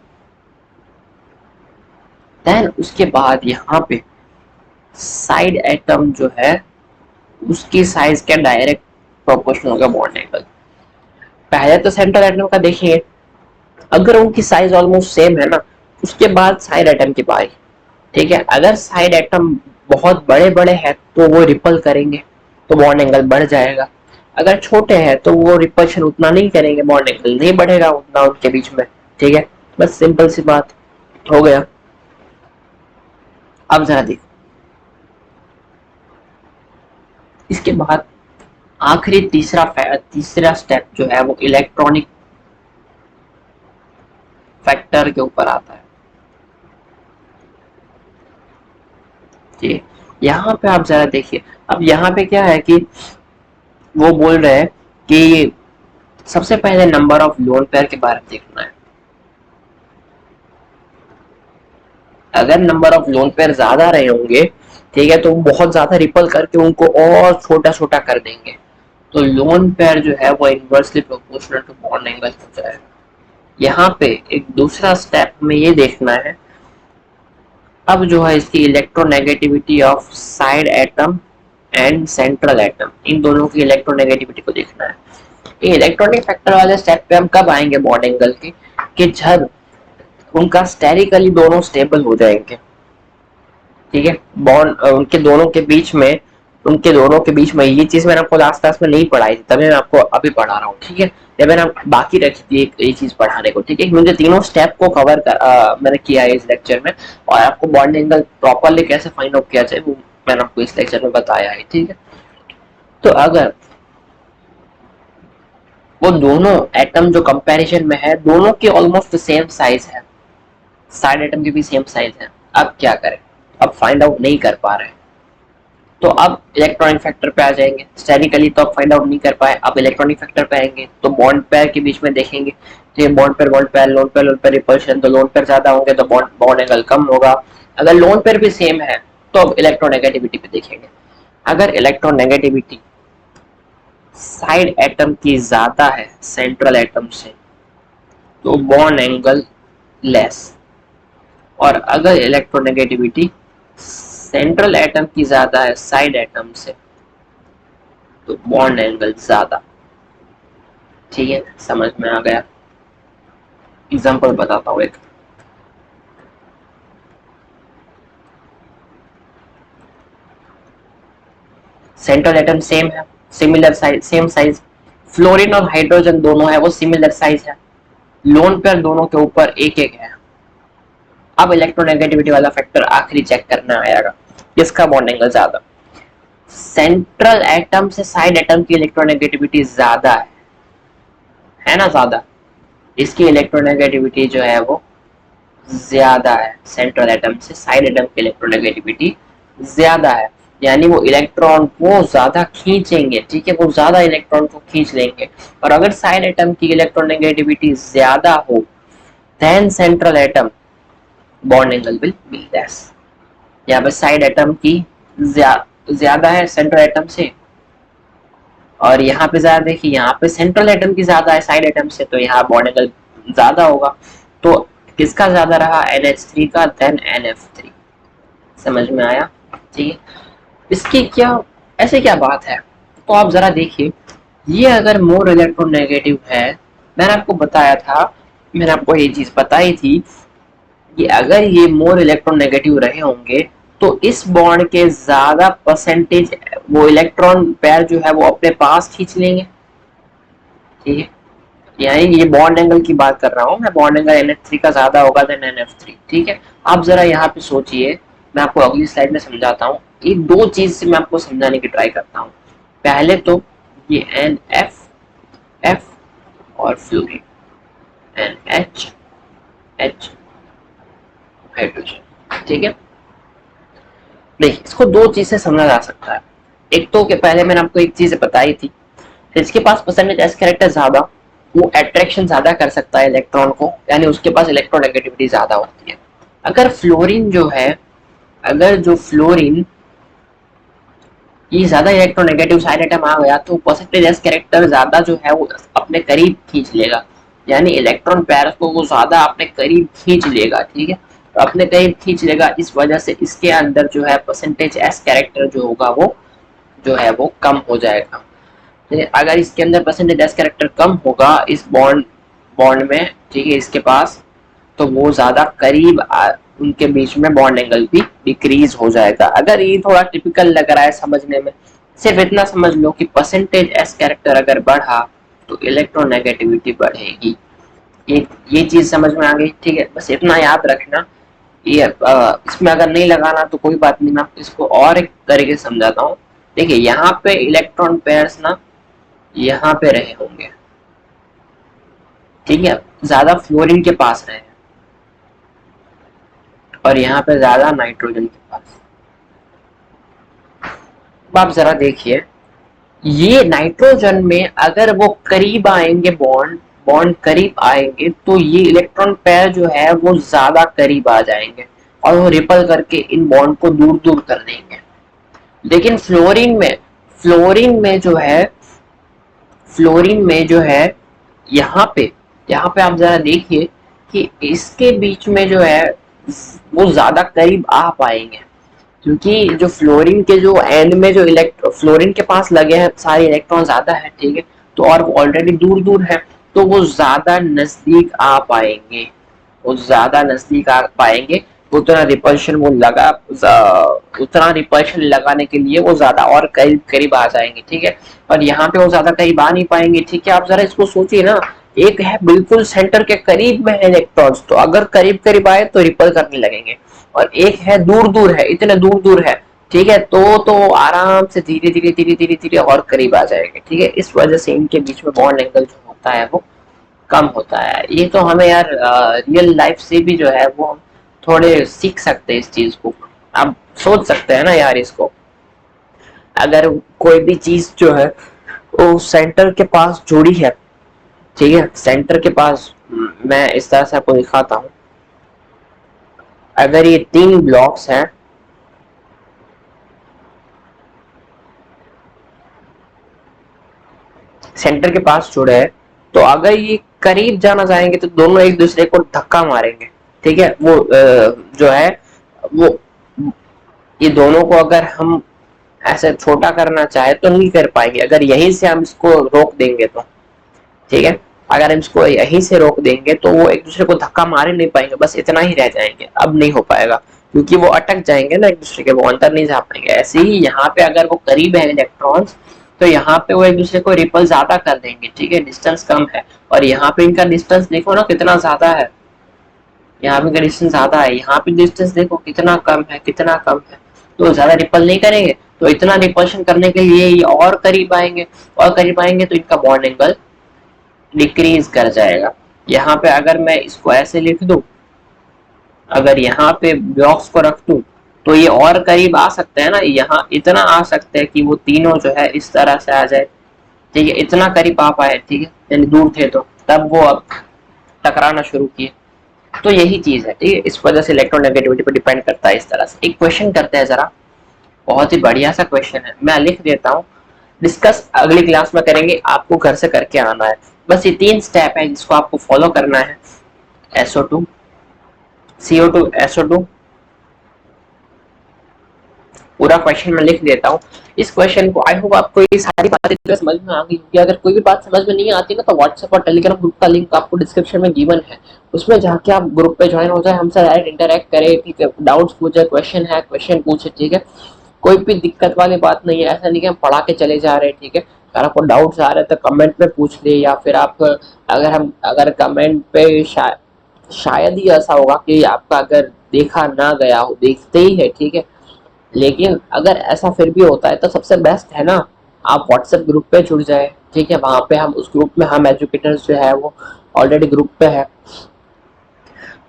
देन उसके बाद यहाँ पे साइड एटम जो है उसकी साइज क्या डायरेक्ट प्रोपोर्शनल होगा बॉन्ड एंगल। पहले तो सेंट्रल एटम का देखिए, अगर उनकी साइज ऑलमोस्ट सेम है ना, उसके बाद साइड एटम की बारी, ठीक है। अगर साइड एटम बहुत बड़े बड़े हैं तो वो रिपल करेंगे तो बॉन्ड एंगल बढ़ जाएगा, अगर छोटे हैं तो वो रिपल्शन उतना नहीं करेंगे, बॉन्ड एंगल नहीं बढ़ेगा उतना उनके बीच में, ठीक है। बस सिंपल सी बात हो गया। अब जरा देखो इसके बाद आखिरी तीसरा स्टेप जो है वो इलेक्ट्रॉनिक फैक्टर के ऊपर आता है, ठीक। यहाँ पे आप जरा देखिए, अब यहाँ पे क्या है कि वो बोल रहे हैं कि सबसे पहले नंबर ऑफ लोन पेयर के बारे में देखना है। अगर नंबर ऑफ लोन पेयर ज्यादा रहे होंगे, ठीक है, तो बहुत ज्यादा रिपल करके उनको और छोटा छोटा कर देंगे, तो लोन पेयर जो है वो inversely proportional to bond angle हो जाएगा। यहाँ पे एक दूसरा स्टेप में ये देखना है, अब जो है इसकी electronegativity of side atom and central atom, इन दोनों की इलेक्ट्रोनेगेटिविटी को देखना है। ये इलेक्ट्रॉनिक फैक्टर वाले स्टेप पे हम कब आएंगे बॉन्ड एंगल के, कि जब उनका स्टेरिकली दोनों स्टेबल हो जाएंगे, ठीक है, बॉन्ड उनके दोनों के बीच में उनके दोनों के बीच में। ये चीज मैंने आपको लास्ट क्लास में नहीं पढ़ाई थी, तभी मैं आपको अभी पढ़ा रहा हूँ, ठीक है। ये मैंने बाकी रखी थी ये चीज पढ़ाने को, ठीक है। मुझे तीनों स्टेप को कवर मैंने किया है इस लेक्चर में, और आपको बॉन्ड एंगल प्रॉपरली कैसे फाइंड आउट किया जाए वो मैंने आपको इस लेक्चर में बताया है, ठीक है। तो अगर वो दोनों एटम जो कंपैरिजन में है, दोनों के ऑलमोस्ट सेम साइज है, साइड एटम की भी सेम साइज है, अब क्या करें? अब फाइंड आउट नहीं कर पा रहे, तो अब इलेक्ट्रॉनिक फैक्टर पे आ जाएंगे। स्टैटिकली तो अब फाइंड आउट नहीं कर पाए, अब इलेक्ट्रॉनिक फैक्टर पे आएंगे तो बॉन्ड पेयर के बीच में देखेंगे, तो ये bond pair lone pair repulsion, तो लोन पेयर ज्यादा होंगे तो बॉन्ड एंगल कम होगा। अगर लोन पेयर भी सेम है तो अब इलेक्ट्रोनेगेटिविटी पे देखेंगे। अगर इलेक्ट्रोनेगेटिविटी साइड एटम की ज्यादा है सेंट्रल एटम से, तो बॉन्ड एंगल लेस। और अगर इलेक्ट्रोनेगेटिविटी सेंट्रल एटम की ज्यादा है साइड एटम से, तो बॉन्ड एंगल ज्यादा। ठीक है, समझ में आ गया? एग्जांपल बताता हूँ एक। सेंट्रल एटम सेम है, similar size, same size. Fluorine और हाइड्रोजन दोनों है वो सिमिलर साइज है। लोन पेयर दोनों के ऊपर एक एक है। अब इलेक्ट्रोनेगेटिविटी वाला फैक्टर आखिरी चेक करना आएगा, किसका बॉन्ड एंगल ज्यादा। सेंट्रल एटम से साइड एटम की इलेक्ट्रोनेगेटिविटी ज्यादा है ना, ज्यादा। इसकी इलेक्ट्रोनेगेटिविटी जो है वो ज्यादा है, सेंट्रल एटम से साइड एटम की इलेक्ट्रोनेगेटिविटी ज्यादा है, यानी वो इलेक्ट्रॉन को ज्यादा खींचेंगे, ठीक है, वो ज्यादा इलेक्ट्रॉन को खींच लेंगे। और अगर साइड एटम की इलेक्ट्रोनेगेटिविटी ज्यादा हो than central atom, bond angle will be less. यहाँ पे साइड एटम की ज्यादा है सेंट्रल एटम से, और यहाँ पे ज्यादा देखिए, यहाँ पे सेंट्रल एटम की ज्यादा है साइड एटम से, तो यहाँ बॉन्ड एंगल ज्यादा होगा। तो किसका ज्यादा रहा? NH3 का देन NF3। समझ में आया? ठीक है, इसकी क्या ऐसे क्या बात है? तो आप जरा देखिए, ये अगर मोर इलेक्ट्रोनेगेटिव है, मैंने आपको बताया था, मैंने आपको ये चीज बताई थी कि अगर ये मोर इलेक्ट्रोनेगेटिव रहे होंगे तो इस बॉन्ड के ज्यादा परसेंटेज वो इलेक्ट्रॉन पेयर जो है वो अपने पास खींच लेंगे, ठीक है। यानी ये बॉन्ड एंगल की बात कर रहा हूँ मैं, बॉन्ड एंगल NH3 का ज्यादा होगा देन NF3, ठीक है। आप जरा यहाँ पे सोचिए, मैं आपको अगली स्लाइड में समझाता हूँ। ये दो चीज से मैं आपको समझाने की ट्राई करता हूँ। पहले तो ये NF और फ्लोरीन, NH H हाइड्रोजन, ठीक है। देखिए, इसको दो चीज से समझा जा सकता है। एक तो कि पहले मैंने आपको एक चीज बताई थी, जिसके पास परसेंटेज एस कैरेक्टर ज्यादा, वो अट्रैक्शन ज्यादा कर सकता है इलेक्ट्रॉन को, यानी उसके पास इलेक्ट्रोनेगेटिविटी ज्यादा होती है। अगर फ्लोरीन जो है, अगर जो फ्लोरीन ये ज्यादा इलेक्ट्रोनेगेटिव साइड एटम आ गया, तो परसेंटेज एस कैरेक्टर ज्यादा जो है वो अपने करीब खींच लेगा, यानी इलेक्ट्रॉन पेयर को वो ज्यादा अपने करीब खींच लेगा, ठीक है। तो अपने करीब खींच लेगा, इस वजह से इसके अंदर जो है परसेंटेज एस कैरेक्टर जो होगा वो जो है वो कम हो जाएगा। अगर इसके अंदर परसेंटेज एस कैरेक्टर कम होगा इस बॉन्ड में, ठीक है, इसके पास, तो वो ज्यादा करीब उनके बीच में बॉन्ड एंगल भी डिक्रीज हो जाएगा। अगर ये थोड़ा टिपिकल लग रहा है समझने में, सिर्फ इतना समझ लो कि परसेंटेज एस कैरेक्टर अगर बढ़ा तो इलेक्ट्रोनेगेटिविटी बढ़ेगी। ये चीज समझ में आ गई, ठीक है। बस इतना याद रखना। ये इसमें अगर नहीं लगाना तो कोई बात नहीं, मैं इसको और एक तरीके से समझाता हूँ। देखिए, यहाँ पे इलेक्ट्रॉन पेयर्स ना यहाँ पे रहे होंगे, ठीक है, ज्यादा फ्लोरीन के पास रहे, और यहाँ पे ज्यादा नाइट्रोजन के पास। आप जरा देखिए, ये नाइट्रोजन में अगर वो करीब आएंगे, बॉन्ड करीब आएंगे, तो ये इलेक्ट्रॉन पेयर जो है वो ज्यादा करीब आ जाएंगे और वो रिपल करके इन बॉन्ड को दूर दूर कर देंगे। लेकिन फ्लोरीन में जो है, फ्लोरीन में जो है यहाँ पे आप जरा देखिए कि इसके बीच में जो है वो ज्यादा करीब आ पाएंगे, क्योंकि जो फ्लोरीन के जो एंड में जो फ्लोरीन के पास लगे हैं सारे इलेक्ट्रॉन ज्यादा है, ठीक है, तो और वो ऑलरेडी दूर दूर है, तो वो ज्यादा नजदीक आ पाएंगे, वो ज्यादा नजदीक आ पाएंगे उतना रिपल्शन वो उतना रिपल्शन लगाने के लिए वो ज्यादा और करीब करीब आ जाएंगे, ठीक है। और यहाँ पे वो ज्यादा करीब आ नहीं पाएंगे, ठीक है। आप जरा इसको सोचिए ना, एक है बिल्कुल सेंटर के करीब में है इलेक्ट्रॉन्स, तो अगर करीब करीब आए तो रिपल करने लगेंगे, और एक है दूर दूर है, इतने दूर दूर है, ठीक है, तो आराम से धीरे धीरे धीरे धीरे धीरे और करीब आ जाएंगे, ठीक है। इस वजह से इनके बीच में बॉन्ड एंगल जो होता है वो कम होता है। ये तो हमें यार रियल लाइफ से भी जो है वो थोड़े सीख सकते हैं इस चीज को। आप सोच सकते हैं ना यार इसको, अगर कोई भी चीज जो है वो सेंटर के पास जुड़ी है, ठीक है, सेंटर के पास, मैं इस तरह से आपको दिखाता हूँ। अगर ये 3 ब्लॉक्स हैं, सेंटर के पास जुड़े हैं, तो अगर ये करीब जाना चाहेंगे तो दोनों एक दूसरे को धक्का मारेंगे, ठीक है। वो जो है वो, ये दोनों को अगर हम ऐसे छोटा करना चाहे तो नहीं कर पाएंगे, अगर यहीं से हम इसको रोक देंगे तो, ठीक है। अगर हम इसको यहीं से रोक देंगे तो वो एक दूसरे को धक्का मार नहीं पाएंगे, बस इतना ही रह जाएंगे, अब नहीं हो पाएगा, क्योंकि वो अटक जाएंगे ना एक दूसरे के, वो अंदर नहीं जा पाएंगे। ऐसे ही यहाँ पे अगर वो करीब है इलेक्ट्रॉन्स, तो यहाँ पे वो एक दूसरे को रिपल ज्यादा कर देंगे, ठीक है, डिस्टेंस कम है। और यहाँ पे इनका डिस्टेंस देखो ना कितना ज्यादा है, यहाँ पे डिस्टेंस ज्यादा है, यहाँ पे डिस्टेंस देखो कितना कम है, कितना कम है, तो ज्यादा रिपल नहीं करेंगे, तो इतना रिपल्शन करने के लिए ये और करीब आएंगे, और करीब आएंगे तो इनका बॉन्ड एंगल डिक्रीज कर जाएगा। यहाँ पे अगर मैं इसको ऐसे लिख दूं, अगर यहाँ पे ब्लॉक्स को रख दूं, तो ये और करीब आ सकते हैं ना, यहाँ इतना आ सकते हैं कि वो तीनों जो है इस तरह से आ जाए, ठीक है, इतना करीब आ पाए, ठीक है, यानी दूर थे तो तब वो अब टकराना शुरू किए। तो यही चीज है, ठीक है, इस वजह से इलेक्ट्रोनेगेटिविटी पर डिपेंड करता है इस तरह से। एक क्वेश्चन करते हैं जरा, बहुत ही बढ़िया सा क्वेश्चन है, मैं लिख देता हूँ, डिस्कस अगली क्लास में करेंगे, आपको घर से करके आना है। बस ये 3 स्टेप है जिसको आपको फॉलो करना है। SO2, CO2, SO2, पूरा क्वेश्चन मैं लिख देता हूँ। इस क्वेश्चन को आई होप आपको ये सारी बातें समझ में आ गई होगी। अगर कोई भी बात समझ में नहीं आती ना, तो व्हाट्सएप और टेलीग्राम ग्रुप का लिंक आपको डिस्क्रिप्शन में गिवन है, उसमें जाके आप ग्रुप पे ज्वाइन हो जाए, हमसे डायरेक्ट इंटरेक्ट करें, ठीक है, डाउट्स पूछे, क्वेश्चन है क्वेश्चन पूछे, ठीक है, कोई भी दिक्कत वाली बात नहीं है। ऐसा नहीं कि हम पढ़ा के चले जा रहे हैं, ठीक है। अगर आपको डाउट्स आ रहे हैं तो कमेंट में पूछ ले, या फिर आप अगर कमेंट पे शायद ही ऐसा होगा कि आपका अगर देखा ना गया हो, देखते ही है, ठीक है, लेकिन अगर ऐसा फिर भी होता है तो सबसे बेस्ट है ना, आप व्हाट्सएप ग्रुप पे जुड़ जाए, ठीक है, वहां पे हम उस ग्रुप में हम एजुकेटर्स जो है वो ऑलरेडी ग्रुप पे है,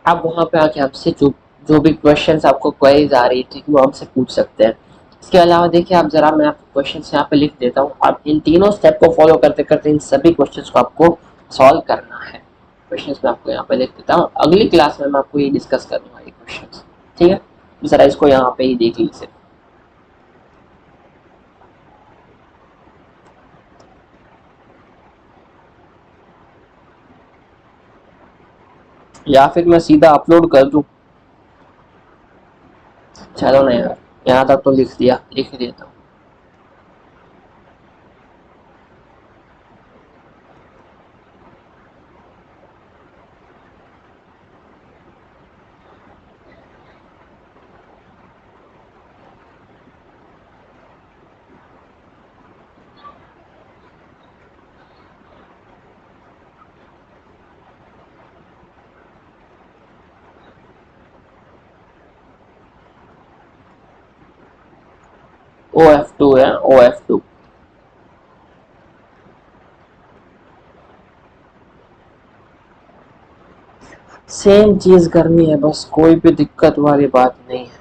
आप वहां पे आके हमसे जो जो भी क्वेश्चंस आपको क्वेरीज आ रही थी वो हमसे पूछ सकते हैं। इसके अलावा देखिए, आप जरा मैं आपको क्वेश्चंस यहाँ पे लिख देता हूँ, आप इन तीनों स्टेप को फॉलो करते करते इन सभी क्वेश्चंस को आपको सॉल्व करना है। क्वेश्चंस मैं आपको यहाँ पे लिख देता हूँ, अगली क्लास में मैं आपको ये डिस्कस करूंगा ये क्वेश्चंस, ठीक है। जरा इसको यहाँ पे ही देख लीजिए, या फिर मैं सीधा अपलोड कर दूं। चलो ना यार, यहाँ तक तो लिख दिया, लिख देता हूँ। OF2 है, OF2। सेम चीज करनी है, बस कोई भी दिक्कत वाली बात नहीं है।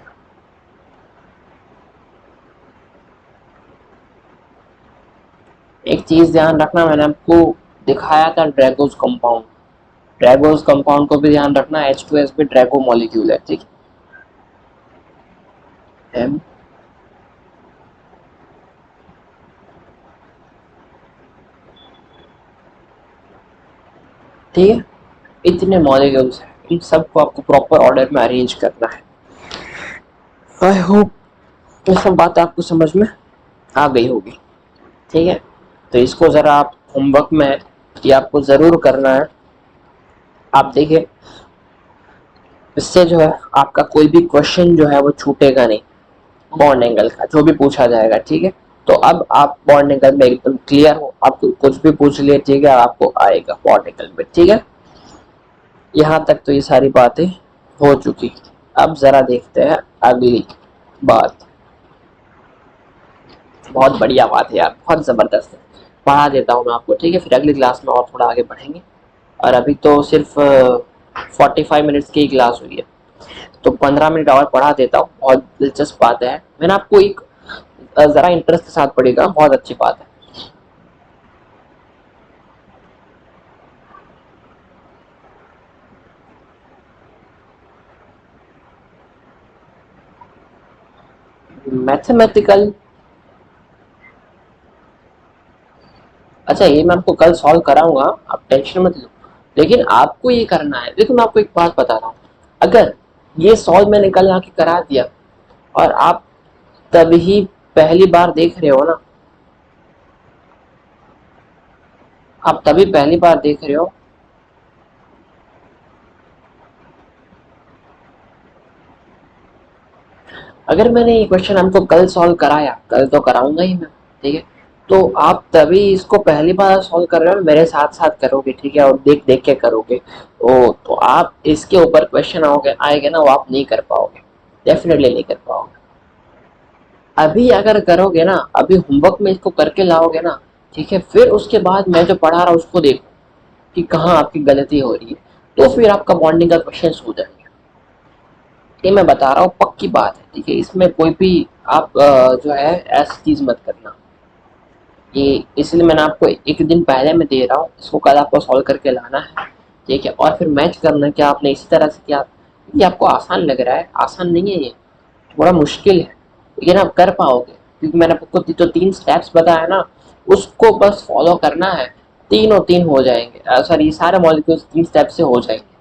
एक चीज ध्यान रखना, मैंने आपको दिखाया था ड्रैगोस कंपाउंड, ड्रैगोस कंपाउंड को भी ध्यान रखना, H2S भी ड्रैगो मॉलिक्यूल है, ठीक है, ठीक है। इतने मॉलिक्यूल्स हैं, इन सबको आपको प्रॉपर ऑर्डर में अरेंज करना है। आई होप ये सब बात आपको समझ में आ गई होगी, ठीक है। तो इसको जरा आप होमवर्क में ये आपको जरूर करना है। आप देखिए, इससे जो है आपका कोई भी क्वेश्चन जो है वो छूटेगा नहीं बॉन्ड एंगल का, जो भी पूछा जाएगा। ठीक है, तो अब आप बॉन्ड एंगल में एकदम क्लियर हो, आपको कुछ भी पूछ लिए, ठीक है, आपको आएगा बॉन्ड एंगल में। ठीक है, यहाँ तक तो ये सारी बातें हो चुकी। अब जरा देखते हैं अगली बात। बहुत बढ़िया बात है यार, बहुत जबरदस्त है। पढ़ा देता हूँ मैं आपको, ठीक है, फिर अगली क्लास में और थोड़ा आगे बढ़ेंगे। और अभी तो सिर्फ 45 मिनट्स की क्लास हुई है, तो 15 मिनट और पढ़ा देता हूँ। बहुत दिलचस्प बात है, मैंने आपको एक जरा इंटरेस्ट के साथ पढ़ेगा, बहुत अच्छी बात है। मैथमेटिकल, अच्छा ये मैं आपको कल सॉल्व कराऊंगा, आप टेंशन मत लो। लेकिन आपको ये करना है, देखो मैं आपको एक बात बता रहा हूँ, अगर ये सॉल्व मैंने कल आके करा दिया और आप तभी पहली बार देख रहे हो ना, आप तभी पहली बार देख रहे हो, अगर मैंने ये क्वेश्चन हमको कल सॉल्व कराया, कल तो कराऊंगा ही मैं, ठीक है, तो आप तभी इसको पहली बार सॉल्व कर रहे हो, मेरे साथ साथ करोगे, ठीक है, और देख देख के करोगे, तो आप इसके ऊपर क्वेश्चन आओगे आएंगे ना, वो आप नहीं कर पाओगे, डेफिनेटली नहीं कर पाओगे। अभी अगर करोगे ना, अभी होमवर्क में इसको करके लाओगे ना, ठीक है, फिर उसके बाद मैं जो पढ़ा रहा हूँ उसको देखो कि कहाँ आपकी गलती हो रही है, तो फिर आपका बॉन्डिंग का क्वेश्चन हो जाएगा। ये मैं बता रहा हूँ, पक्की बात है, ठीक है, इसमें कोई भी आप जो है ऐसी चीज मत करना। ये इसलिए मैंने आपको एक दिन पहले मैं दे रहा हूँ, इसको कल आपको सॉल्व करके लाना है, ठीक है, और फिर मैच करना कि आपने इसी तरह से किया। ये आपको आसान लग रहा है, आसान नहीं है ये, थोड़ा मुश्किल है, लेकिन आप कर पाओगे, क्योंकि मैंने आपको जो 3 स्टेप्स बताया ना, उसको बस फॉलो करना है, तीनों तीन हो जाएंगे, सॉरी सारे मॉलिक्यूल्स 3 स्टेप से हो जाएंगे।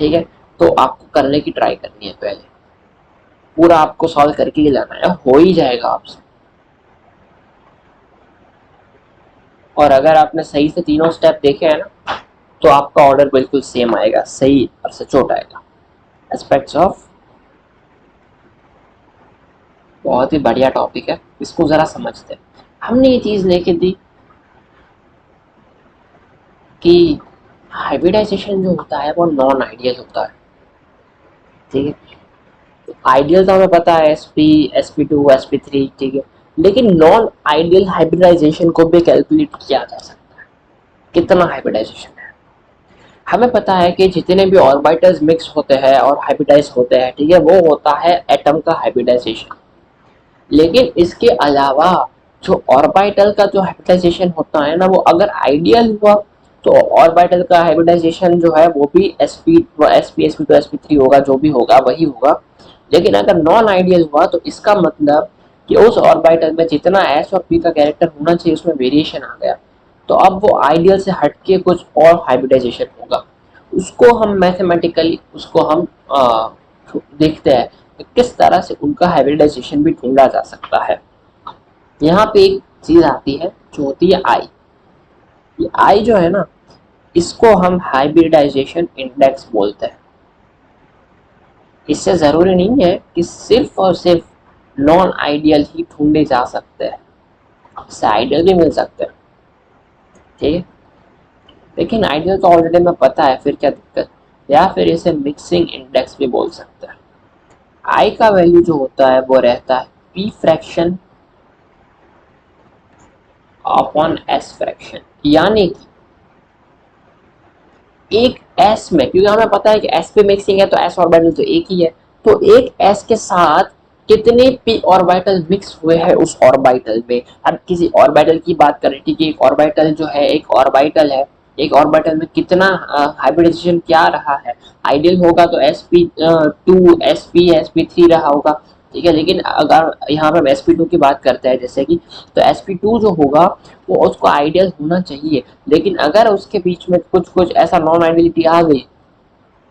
ठीक है, तो आपको करने की ट्राई करनी है, पहले पूरा आपको सॉल्व करके ही लाना है, हो ही जाएगा आपसे। और अगर आपने सही से तीनों स्टेप देखे हैं ना, तो आपका ऑर्डर बिल्कुल सेम आएगा, सही और सचोट आएगा। एस्पेक्ट्स ऑफ, बहुत ही बढ़िया टॉपिक है, इसको जरा समझते हैं। हमने ये चीज लेके दी कि हाइब्रिडाइजेशन जो होता है वो नॉन आइडियल होता है, ठीक है, आइडियल तो हमें पता है sp2 sp3, ठीक है, लेकिन नॉन आइडियल हाइब्रिडाइजेशन को भी कैलकुलेट किया जा सकता है, कितना हाइब्रिडाइजेशन है। हमें पता है कि जितने भी ऑर्बिटल्स मिक्स होते हैं और हाइब्रिडाइज होते हैं, ठीक है, वो होता है एटम का हाइब्रिडाइजेशन। लेकिन इसके अलावा जो ऑर्बिटल का जो हाइब्रिडाइजेशन होता है ना, वो अगर आइडियल हुआ तो ऑर्बिटल का हाइब्रिडाइजेशन जो है वो भी sp2 होगा, जो भी होगा वही होगा। लेकिन अगर नॉन आइडियल हुआ तो इसका मतलब कि उस ऑर्बिटल में जितना एस और पी का कैरेक्टर होना चाहिए उसमें वेरिएशन आ गया, तो अब वो आइडियल से हटके कुछ और हाइब्रिडाइजेशन होगा। उसको हम मैथमेटिकली उसको हम देखते हैं कि किस तरह से उनका हाइब्रिडाइजेशन भी ढूंढा जा सकता है। यहाँ पे एक चीज आती है जो होती है आई। ये आई जो है ना, इसको हम हाइब्रिडाइजेशन इंडेक्स बोलते हैं। इससे जरूरी नहीं है कि सिर्फ और सिर्फ नॉन आइडियल ही ढूंढे जा सकते हैं, इससे आइडियल भी मिल सकते हैं, ठीक है, लेकिन आइडियल तो ऑलरेडी हमें पता है, फिर क्या दिक्कत। या फिर इसे मिक्सिंग इंडेक्स भी बोल सकते हैं। आई का वैल्यू जो होता है वो रहता है P fraction upon S fraction, यानी कि एक एस में, क्योंकि हमें पता है कि एस पे मिक्सिंग है तो एस ऑर्बिटल तो एक ही है, तो एक एस के साथ कितने पी ऑर्बिटल मिक्स हुए हैं उस ऑर्बिटल में। अब किसी ऑर्बिटल की बात करें, ठीक है, एक ऑर्बिटल जो है, एक ऑर्बिटल है, एक ऑर्बिटल में कितना हाइब्रिडाइजेशन क्या रहा है। आइडियल होगा तो sp2 sp3 रहा होगा, ठीक है, लेकिन अगर यहाँ पे हम sp2 की बात करते हैं जैसे कि, तो sp2 जो होगा वो उसको आइडियल होना चाहिए, लेकिन अगर उसके बीच में कुछ कुछ ऐसा नॉन आइडियलिटी आ गई,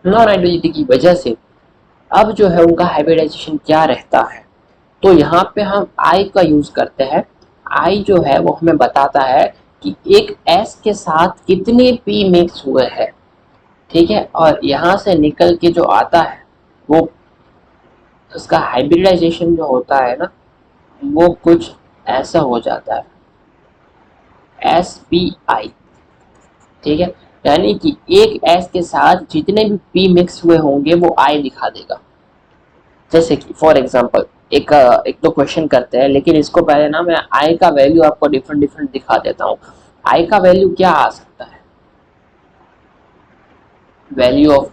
नॉन आइडियलिटी की वजह से अब जो है उनका हाइब्रिडाइजेशन क्या रहता है, तो यहाँ पे हम आई का यूज करते हैं। आई जो है वो हमें बताता है कि एक एस के साथ कितने पी मिक्स हुए हैं, ठीक है, और यहाँ से निकल के जो आता है वो उसका हाइब्रिडाइजेशन जो होता है ना, वो कुछ ऐसा हो जाता है, SPI। ठीक है, यानी कि एक S के साथ जितने भी P मिक्स हुए होंगे वो I दिखा देगा। जैसे कि फॉर एग्जांपल एक दो क्वेश्चन करते हैं, लेकिन इसको पहले ना मैं I का वैल्यू आपको डिफरेंट डिफरेंट दिखा देता हूँ। I का वैल्यू क्या आ सकता है, वैल्यू ऑफ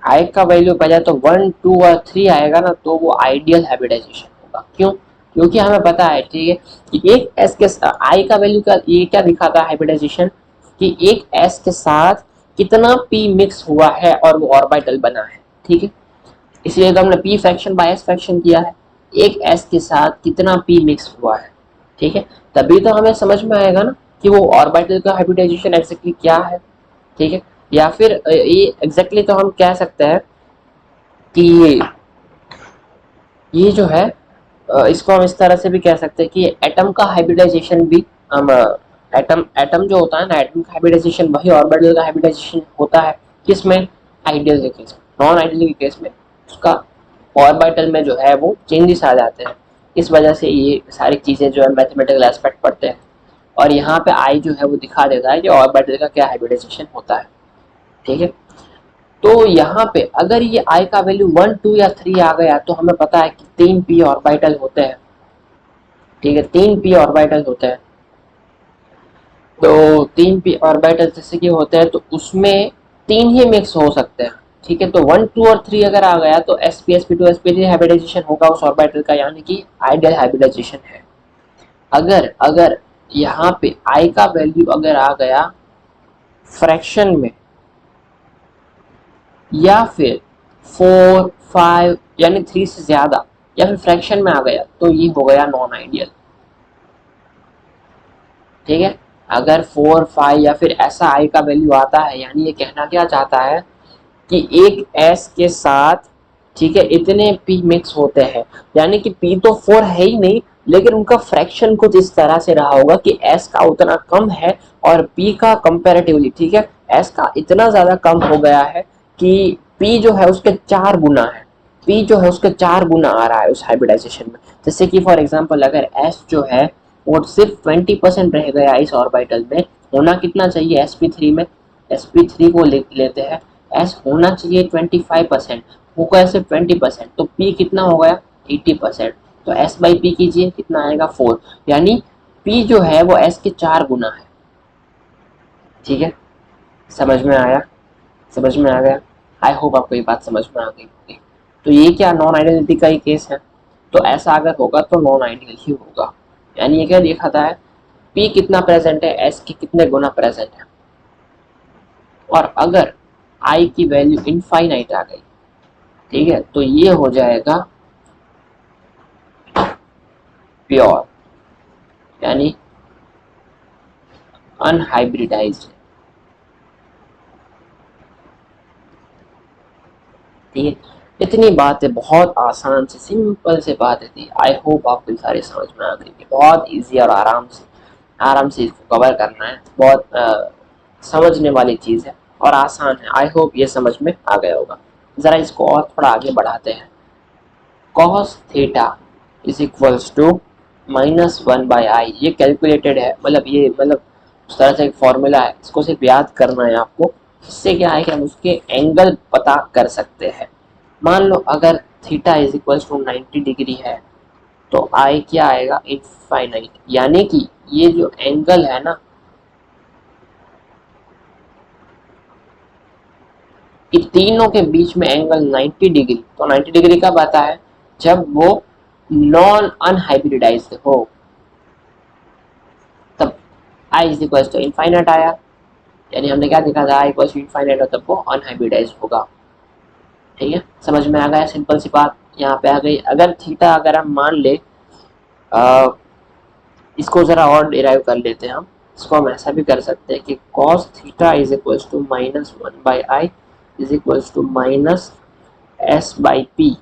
I का वैल्यू पहले तो 1 2 और 3 आएगा ना, तो वो आइडियल हाइब्रिडाइजेशन होगा। क्यों? क्योंकि हमें पता है, ठीक है, कि एक एस के आई का वैल्यू का ये क्या दिखाता है हाइब्रिडाइजेशन, कि एक एस के साथ कितना पी मिक्स हुआ है और वो ऑर्बिटल बना है। ठीक है, इसलिए तो हमने P fraction by S fraction किया है, एक एस के साथ कितना पी मिक्स हुआ है। ठीक है, तभी तो हमें समझ में आएगा ना कि वो ऑर्बिटल का हाइब्रिडाइजेशन एग्जैक्टली क्या है। ठीक है, या फिर ये एग्जैक्टली तो हम कह सकते हैं कि ये जो है, इसको हम इस तरह से भी कह सकते हैं कि एटम का हाइब्रिडाइजेशन भी हम एटम एटम जो होता है ना, एटम का हाइब्रिडाइजेशन वही ऑर्बिटल का हाइब्रिडाइजेशन होता है। किसमें? आइडियल के केस में। नॉन आइडियल के केस में उसका ऑर्बिटल में जो है वो चेंजेस आ जाते हैं। इस वजह से ये सारी चीजें जो है मैथमेटिकल एस्पेक्ट पढ़ते हैं, और यहाँ पे आई जो है वो दिखा देता है कि ऑर्बिटल का क्या हाइब्रिडाइजेशन होता है। ठीक है, तो यहाँ पे अगर ये आई का वैल्यू 1 2 या 3 आ गया, तो हमें पता है कि 3 पी ऑर्बिटल होते हैं। ठीक है, 3 पी ऑर्बिटल होते हैं। तो 3 पी ऑर्बिटल जैसे कि होते हैं, तो उसमें 3 ही मिक्स हो सकते हैं। ठीक है, तो 1 2 और 3 अगर आ गया तो sp2 sp3 हाइब्रिडाइजेशन होगा उस ऑर्बिटल का, यानी कि आइडियल हाइब्रिडाइजेशन है। अगर अगर यहाँ पे आई का वैल्यू अगर आ गया फ्रैक्शन में, या फिर 4 5 यानी 3 से ज्यादा, या फिर फ्रैक्शन में आ गया, तो ये हो गया नॉन आइडियल। ठीक है, अगर 4 5 या फिर ऐसा आई का वैल्यू आता है, यानी ये कहना क्या चाहता है कि एक एस के साथ, ठीक है, इतने पी मिक्स होते हैं, यानी कि पी तो 4 है ही नहीं, लेकिन उनका फ्रैक्शन कुछ इस तरह से रहा होगा कि एस का उतना कम है और पी का कंपैरेटिवली, ठीक है, एस का इतना ज्यादा कम हो गया है कि पी जो है उसके 4 गुना है। पी जो है उसके 4 गुना आ रहा है उस हाइब्रिडाइजेशन में। जैसे कि फॉर एग्जांपल अगर एस जो है वो सिर्फ 20% रह गया इस ऑर्बिटल में, होना कितना चाहिए sp3 में, sp3 को लेते हैं, एस होना चाहिए 25%, वो कैसे 20%, तो पी कितना हो गया 80%। तो एस बाई पी कीजिए, कितना आएगा 4, यानी पी जो है वो एस के 4 गुना है। ठीक है, समझ में आया? समझ में आ गया? आई होप आपको ये बात समझ में आ गई होगी। तो ये क्या नॉन आइडियलिटी का ही केस है। तो ऐसा अगर होगा तो नॉन आइडियल ही होगा, यानी ये क्या दिखाता है, पी कितना प्रेजेंट है, एस के कितने गुना प्रेजेंट है। और अगर आई की वैल्यू इनफाइनाइट आ गई, ठीक है, तो ये हो जाएगा प्योर, यानी अनहाइब्रिडाइज्ड। ठीक है, इतनी बातें बहुत आसान से सिंपल से बातें थी। आई होप आपको सारी समझ में आ गई। बहुत इजी और आराम से इसको कवर करना है। बहुत समझने वाली चीज़ है और आसान है। आई होप ये समझ में आ गया होगा। ज़रा इसको और थोड़ा आगे बढ़ाते हैं। cos theta is equals to -1/i। ये कैलकुलेटेड है, मतलब ये मतलब उस तरह से एक फॉर्मूला है, इसको सिर्फ याद करना है आपको। इससे क्या है कि हम उसके एंगल पता कर सकते हैं। मान लो अगर theta is equals to 90 degree है, तो आई क्या आएगा, इनफाइनाइट। यानी कि ये जो एंगल है ना, इन तीनों के बीच में एंगल 90 डिग्री। तो 90 डिग्री कब आता है, जब वो नॉन अनहाइब्रिडाइज्ड हो, तब I is equal to infinite आया। यानी हमने क्या देखा था, आई इक्वल टू इनफाइनाइट हो तब वो अनहाइब्रिडाइज्ड होगा। ठीक है, समझ में आ गया? सिंपल सी बात यहाँ पे आ गई। अगर थीटा अगर हम मान ले, इसको जरा और डिराइव कर लेते हैं हम। इसको हम ऐसा भी कर सकते हैं कि cos theta is equal to -1/i is equal to -s/p।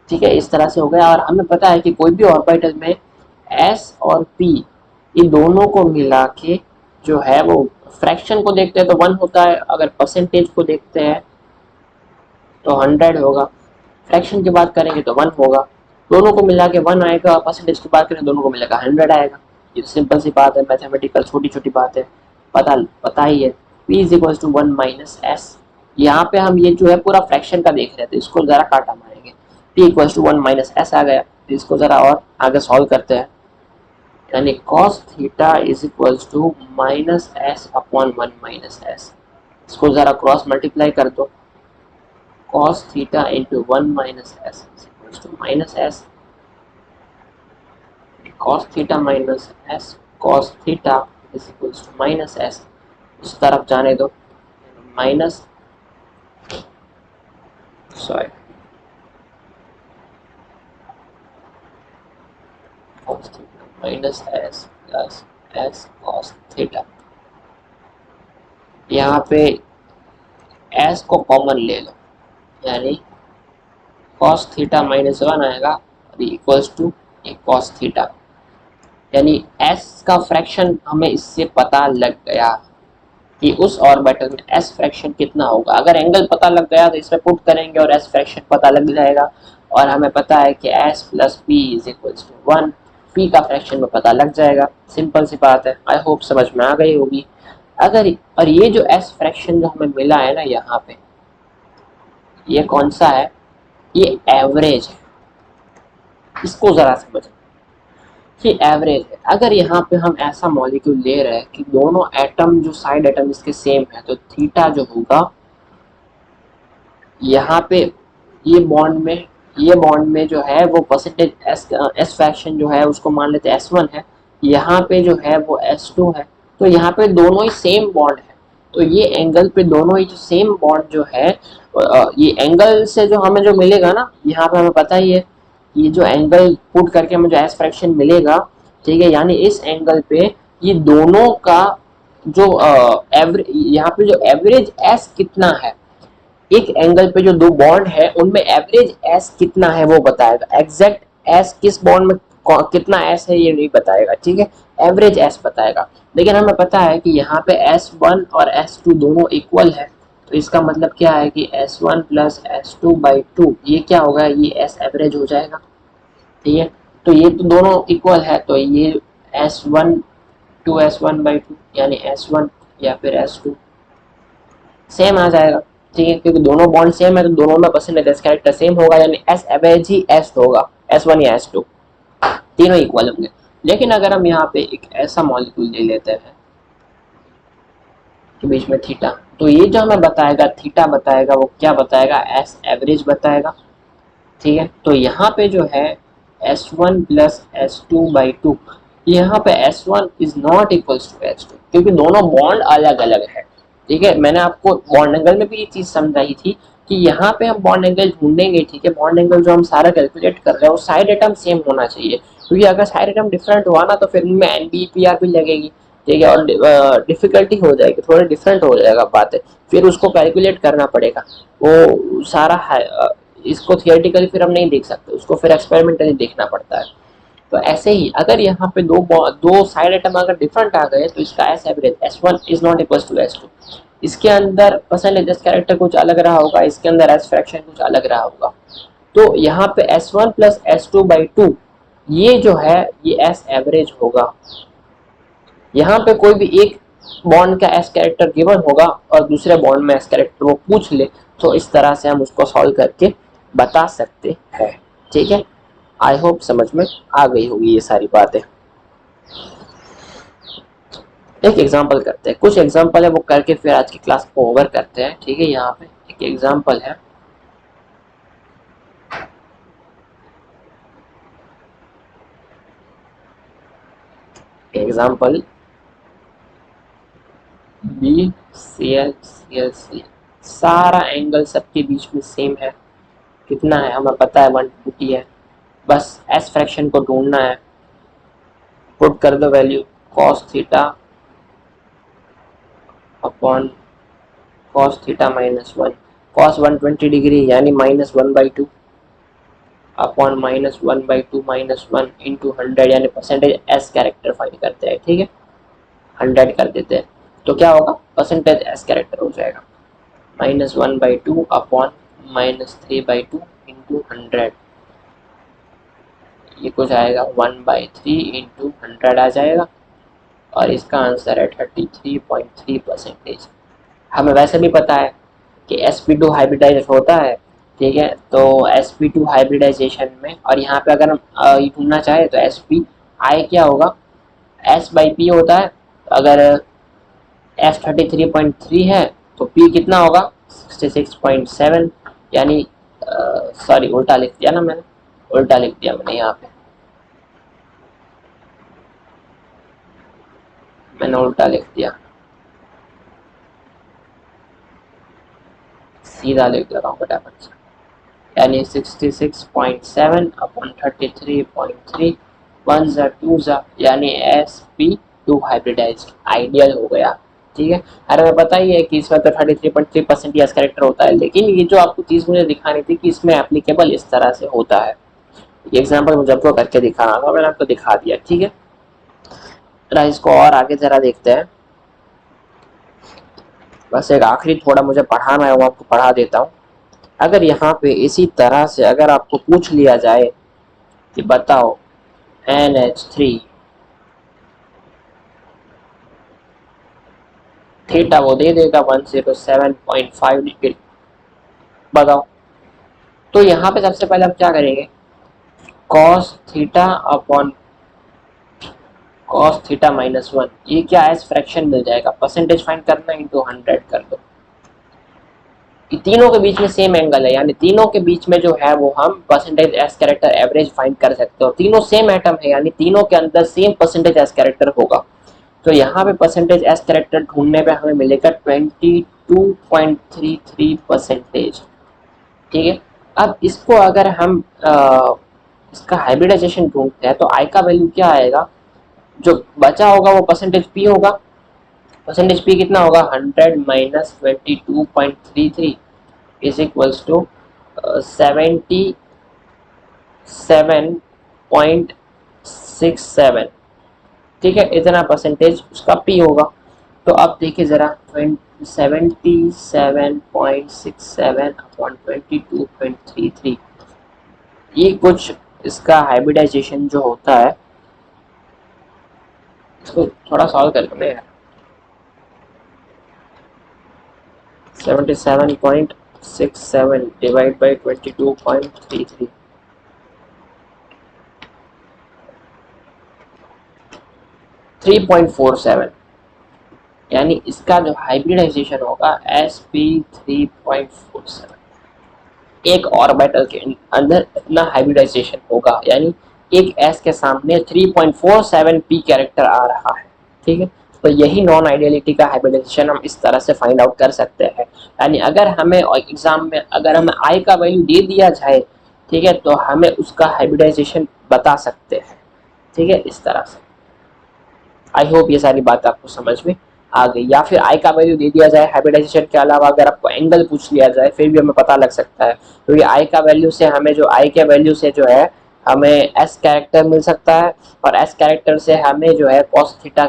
ठीक है, इस तरह से हो गया। और हमें पता है कि कोई भी ऑर्बिटल में s और p, इन दोनों को मिला के जो है वो फ्रैक्शन को देखते हैं तो 1 होता है, अगर परसेंटेज को देखते हैं तो 100 होगा। फ्रैक्शन की बात करेंगे तो 1 होगा। दोनों को मिला के 1 आएगा, परसेंटेज की बात करें दोनों को मिलाकर 100 आएगा। ये सिंपल सी बात है, मैथमेटिकल छोटी छोटी बात है, पता ही है। p is equal to 1 minus s. यहाँ पे हम ये जो है पूरा फ्रैक्शन का देख रहे थे, इसको जरा काटा मारेंगे। p equal to 1 minus S आ गया, तो इसको जरा और आगे सॉल्व करते हैं। यानी cos theta is equal to minus s upon 1 minus s. इसको जरा क्रॉस मल्टीप्लाई कर दो। cos theta into 1 minus s is equals to minus s. cos theta minus s, cos theta is equals to minus s. उस तरफ जाने दो, minus sorry cos theta minus s plus s cos theta। यहाँ पे s को common ले लो, यानी cos theta minus 1 आएगा और इक्वल्स टू cos थीटा। यानी s का फ्रैक्शन हमें इससे पता लग गया कि उस ऑर्बिटल में s फ्रैक्शन कितना होगा। अगर एंगल पता लग गया तो इसमें पुट करेंगे और s फ्रैक्शन पता लग जाएगा। और हमें पता है कि s plus p is equals to 1, p का फ्रैक्शन में पता लग जाएगा। सिंपल सी बात है, आई होप समझ में आ गई होगी। अगर और ये जो s फ्रैक्शन जो हमें मिला है ना यहाँ पे, ये कौन सा है? ये एवरेज है। इसको जरा समझ, ये एवरेज है। अगर यहाँ पे हम ऐसा मॉलिक्यूल ले रहे हैं कि दोनों एटम जो साइड एटम इसके सेम है, तो थीटा जो होगा यहाँ पे ये बॉन्ड में जो है वो परसेंटेज एस फ्रैक्शन जो है उसको मान लेते हैं S1 है। यहाँ पे जो है वो S2 है। तो यहाँ पे दोनों ही सेम बॉन्ड है, तो ये एंगल पे दोनों ही जो सेम बॉन्ड जो है, ये एंगल से जो हमें जो मिलेगा ना, यहाँ पे हमें पता ही है ये जो एंगल पुट करके हमें जो एस फ्रैक्शन मिलेगा, ठीक है, यानी इस एंगल पे ये दोनों का जो एवरेज, यहाँ पे जो एवरेज एस कितना है, एक एंगल पे जो दो बॉन्ड है उनमें एवरेज एस कितना है वो बताएगा। एग्जैक्ट एस किस बॉन्ड में कितना एस है ये नहीं बताएगा, ठीक है, एवरेज एस बताएगा। लेकिन हमें पता है कि यहाँ पे S1 और S2 दोनों इक्वल है, तो इसका मतलब क्या है कि S1 प्लस S2/2 ये क्या होगा, ये एस एवरेज हो जाएगा। ठीक है, तो ये तो दोनों इक्वल है, तो ये S1 टू S1/2 यानी S1 या फिर S2 सेम आ जाएगा। ठीक है, क्योंकि दोनों बॉन्ड सेम है तो दोनों में परसेंटेज कैरेक्टर सेम होगा, यानी एस एवरेज ही एस होगा, S1 या S2 तीनों इक्वल होंगे। लेकिन अगर हम यहाँ पे एक ऐसा मॉलिक्यूल ले लेते हैं कि बीच में थीटा, तो ये जो हमें बताएगा थीटा बताएगा, वो क्या बताएगा, एस एवरेज बताएगा। ठीक है, तो यहाँ पे जो है S1 प्लस S2/2, यहाँ पे S1 is not equals to S2 क्योंकि दोनों बॉन्ड अलग अलग है। ठीक है, मैंने आपको बॉन्ड एंगल में भी ये चीज समझाई थी कि यहाँ पे हम बॉन्ड एंगल ढूंढेंगे। ठीक है, बॉन्ड एंगल जो हम सारा कैलकुलेट कर रहे हैं वो साइड एटम सेम होना चाहिए, क्योंकि अगर साइड एटम डिफरेंट हुआ ना तो फिर उनमें NBPR भी लगेगी। ठीक है, और डिफिकल्टी हो जाएगी, थोड़ा डिफरेंट हो जाएगा बात है, फिर उसको कैलकुलेट करना पड़ेगा। वो सारा इसको थियोरेटिकली फिर हम नहीं देख सकते, उसको फिर एक्सपेरिमेंटली देखना पड़ता है। तो ऐसे ही अगर यहाँ पे दो साइड आइटम अगर डिफरेंट आ गए तो इसका s average S1 is not equal to S2। इसके अंदर परसेंटेज कैरेक्टर कुछ अलग रहा होगा, इसके अंदर एस फ्रैक्शन कुछ अलग रहा होगा। तो यहाँ पे S1 प्लस S2/2 ये जो है ये एस एवरेज होगा। यहाँ पे कोई भी एक बॉन्ड का एस कैरेक्टर गिवन होगा और दूसरे बॉन्ड में एस कैरेक्टर वो पूछ ले, तो इस तरह से हम उसको सॉल्व करके बता सकते हैं। ठीक है, आई होप समझ में आ गई होगी ये सारी बातें। एक एग्जांपल करते हैं, कुछ एग्जांपल है वो करके फिर आज की क्लास को ओवर करते हैं। ठीक है, यहाँ पे एक एग्जांपल है, एग्जांपल BCl सारा एंगल सबके बीच में सेम है। कितना है हमें पता है, 120 है। बस एस फ्रैक्शन को ढूंढना है। पुट कर दो value cos theta upon cos theta -1, cos 120 degree यानी -1/2 अपॉन -1/2 -1 इंटू 100 यानी परसेंटेज एस कैरेक्टर फाइंड करते हैं। ठीक है, 100 कर देते हैं तो क्या होगा, परसेंटेज एस कैरेक्टर हो जाएगा -1/2 अपॉन -3/2 इंटू 100, ये कुछ आएगा 1/3 इंटू 100 आ जाएगा, और इसका आंसर है 33.3%। हमें वैसे भी पता है कि sp2 हाइब्रिडाइज होता है, ठीक है। तो sp2 हाइब्रिडाइजेशन में, और यहाँ पे अगर हम ये ढूंढना चाहे तो sp i क्या होगा, s/p होता है। अगर f 33.3 है तो p कितना होगा 66.7, यानी सॉरी उल्टा लिख दिया ना मैंने, उल्टा लिख दिया मैंने, यहाँ पे मैंने उल्टा लिख दिया, सीधा लिख देता हूँ फटाफट से, यानी 66.7 अपॉन 33.3, 1 ज़ा 2 ज़ा, यानी sp2 हाइब्रिडाइज आइडियल हो गया, ठीक है। अरे हमें पता ही है कि इसमें तो 33.3% यस करेक्टर होता है, लेकिन ये जो आपको चीज़ मुझे दिखानी थी कि इसमें एप्लीकेबल इस तरह से होता है, एग्जाम्पल मुझे आपको करके दिखाना था, मैंने आपको दिखा दिया, ठीक है। जरा इसको और आगे जरा देखते हैं। बस एक आखिरी थोड़ा मुझे पढ़ाना है, वो आपको पढ़ा देता हूँ। अगर यहाँ पे इसी तरह से अगर आपको पूछ लिया जाए कि बताओ NH3 थीटा, वो दे देगा 107.5 डिग्री, बताओ। तो यहाँ पे सबसे पहले हम क्या करेंगे, cos theta upon cos theta -1, ये क्या है, फ्रैक्शन मिल जाएगा, परसेंटेज फाइंड करना इंटू 100 कर दो। तीनों के बीच में सेम एंगल है, यानी तीनों के बीच में जो है वो हम percentage S character average find कर सकते हो। तीनों सेम एटम है, यानी तीनों के अंदर सेम परसेंटेज एस कैरेक्टर होगा। तो यहाँ पे परसेंटेज एस कैरेक्टर ढूंढने पे हमें मिलेगा 22.33%, ठीक है। अब इसको अगर हम इसका हाइब्रिडाइजेशन ढूंढते हैं तो आई का वैल्यू क्या आएगा, जो बचा होगा वो परसेंटेज पी होगा। परसेंटेज पी कितना होगा, 100 माइनस 22.33 इज इक्वल्स टू 77.67, ठीक है। इतना परसेंटेज उसका पी होगा। तो अब देखिए जरा 77.67 अपॉन 22.33, ये कुछ इसका हाइब्रिडाइजेशन जो होता है, इसको थोड़ा सॉल्व करके मैं 77.67 डिवाइड बाई 22.33, 3.47, यानी इसका जो हाइब्रिडाइजेशन होगा sp3.47, एक ऑर्बिटल के अंदर इतना हाइब्रिडाइजेशन होगा, यानी एक s के सामने 3.47 p कैरेक्टर आ रहा है, ठीक है। तो यही नॉन आइडियलिटी का हाइब्रिडाइजेशन हम इस तरह से फाइंड आउट कर सकते हैं। यानी अगर हमें एग्जाम में अगर हमें आई का वैल्यू दे दिया जाए, ठीक है, तो हमें उसका हाइब्रिडाइजेशन बता सकते हैं, ठीक है, इस तरह से। आई होप ये सारी बात आपको समझ में आ गई। या फिर आई का वैल्यू दे दिया जाए हाइब्रिडाइजेशन के अलावा, अगर आपको एंगल पूछ लिया जाए फिर भी हमें पता लग सकता है, क्योंकि आई का वैल्यू से हमें जो आई के वैल्यू से जो है हमें एस कैरेक्टर मिल सकता है, और एस कैरेक्टर से हमें जो है कॉस थीटा,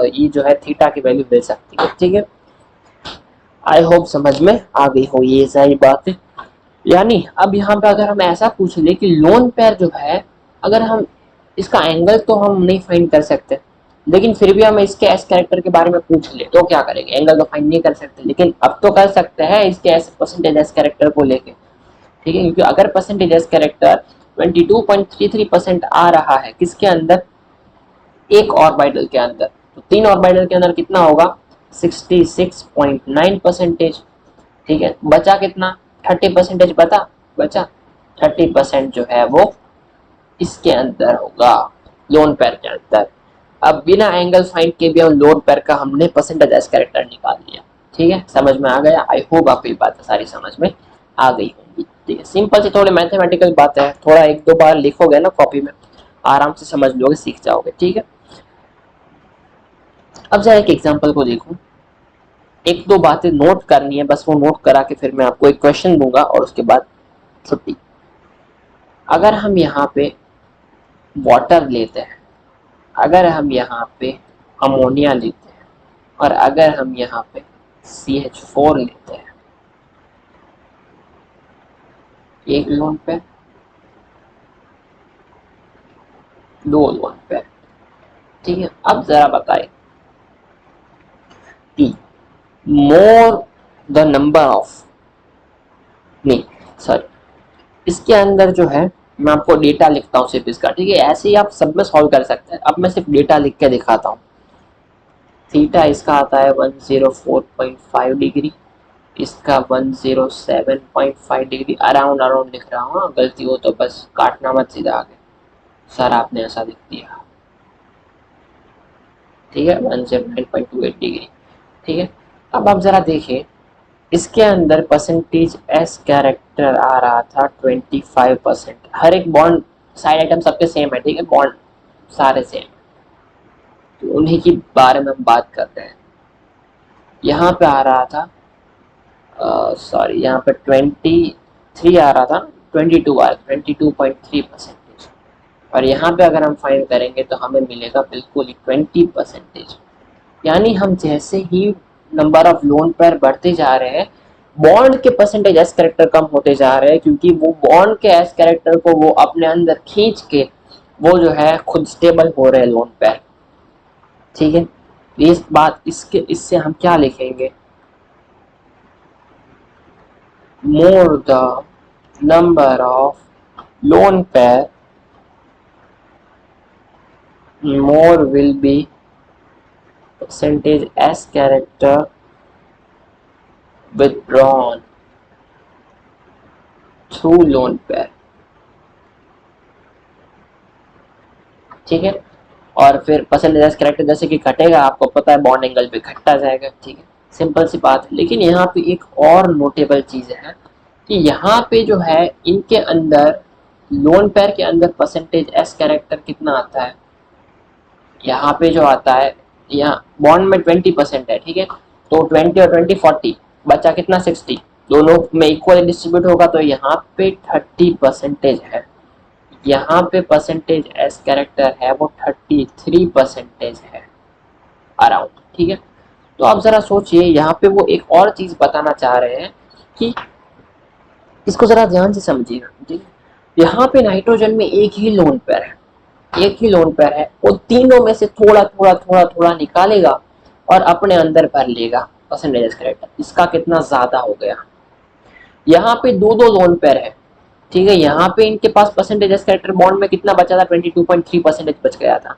ये जो है थीटा की वैल्यू मिल सकती है, ठीक है। आई होप समझ में आ गई हो ये सारी बातें। यानी अब यहाँ पे अगर हम ऐसा पूछ ले कि लोन पेयर जो है, अगर हम इसका एंगल तो हम नहीं फाइंड कर सकते, लेकिन फिर भी हम इसके एस कैरेक्टर के बारे में पूछ ले तो क्या करेंगे, एंगल तो फाइंड नहीं कर सकते, लेकिन अब तो कर सकते हैं इसके एस परसेंटेज एस कैरेक्टर को लेके, ठीक है। क्योंकि अगर परसेंटेज एस कैरेक्टर 22.33% आ रहा है किसके अंदर, एक ऑर्बिटल के अंदर, तो तीन ऑर्बिटल के अंदर कितना होगा 66.9%, ठीक है। बचा कितना 30% बचा 30% जो है वो इसके अंदर होगा, लोन पेयर के अंदर। अब बिना एंगल फाइंड के भी हम लोन पेयर का हमने परसेंटेज एस कैरेक्टर निकाल लिया, ठीक है। समझ में आ गया, आई होप आपको ये बात सारी समझ में आ गई होंगी, ठीक है। सिंपल सी थोड़ी मैथमेटिकल बात है, थोड़ा एक दो बार लिखोगे ना कॉपी में आराम से समझ लोगे, सीख जाओगे, ठीक है। अब जरा एक एग्जांपल को देखो, एक दो बातें नोट करनी है बस, वो नोट करा के फिर मैं आपको एक क्वेश्चन दूंगा और उसके बाद छुट्टी। अगर हम यहाँ पे वाटर लेते हैं, अगर हम यहाँ पे अमोनिया लेते हैं, और अगर हम यहाँ पे CH4 लेते हैं, एक लोन पे, दो लोन पे, ठीक है। अब जरा बताए कि मोर द नंबर ऑफ, नहीं सॉरी, इसके अंदर जो है मैं आपको डेटा लिखता हूँ सिर्फ इसका, ठीक है। ऐसे ही आप सब में सॉल्व कर सकते हैं। अब मैं सिर्फ डेटा लिख के दिखाता हूँ। थीटा इसका आता है 104.5 डिग्री, इसका 107.5 डिग्री, अराउंड अराउंड लिख रहा हूँ, गलती हो तो बस काटना मत, सीधा आगे सर आपने ऐसा लिख दिया, ठीक है। 109.28 डिग्री, ठीक है। अब आप जरा देखिए, इसके अंदर परसेंटेज एस कैरेक्टर आ रहा था 25%। हर एक बॉन्ड साइड आइटम सबके सेम है, ठीक है, बॉन्ड सारे सेम, तो उन्हीं की बारे में हम बात कर रहे हैं। यहाँ पे आ रहा था, सॉरी यहाँ पे 23 आ रहा था, 22 आ रहा, 22.3%। और यहाँ पे अगर हम फाइंड करेंगे तो हमें मिलेगा बिल्कुल ही 20%। यानी हम जैसे ही नंबर ऑफ लोन पेयर बढ़ते जा रहे हैं, बॉन्ड के परसेंटेज एस कैरेक्टर कम होते जा रहे हैं, क्योंकि वो बॉन्ड के एस कैरेक्टर को वो अपने अंदर खींच के वो जो है खुद स्टेबल हो रहे हैं लोन पेयर, ठीक है। इस बात इसके इससे हम क्या लिखेंगे, more the number of lone pair, more will be percentage as character withdrawn through loan pair, ठीक है। और फिर परसेंटेज एस कैरेक्टर जैसे कि घटेगा, आपको पता है बॉन्ड एंगल पे घटता जाएगा, ठीक है, सिंपल सी बात है। लेकिन यहाँ पे एक और नोटेबल चीज है कि यहाँ पे जो है इनके अंदर लोन पेयर के अंदर परसेंटेज एस कैरेक्टर कितना आता है, यहाँ पे जो आता है, यहाँ बॉन्ड में 20% है, ठीक है, तो 20 और 20 40, बचा कितना 60, दोनों में इक्वल डिस्ट्रीब्यूट होगा, तो यहाँ पे 30% है। यहाँ पे परसेंटेज एस कैरेक्टर है वो 33% है अराउंड, ठीक है। तो आप जरा सोचिए, यहाँ पे वो एक और चीज बताना चाह रहे हैं कि इसको जरा ध्यान से समझिएगा, ठीक है। यहाँ पे नाइट्रोजन में एक ही लोन पेयर है, एक ही लोन पेयर है, वो तीनों में से थोड़ा थोड़ा थोड़ा थोड़ा निकालेगा और अपने अंदर भर लेगा परसेंटेज कैरेक्टर, इसका कितना ज्यादा हो गया। यहाँ पे दो दो लोन पेयर है, ठीक है, यहाँ पे इनके पास परसेंटेज कैरेक्टर बॉन्ड में कितना बचा था, 22.3% बच गया था।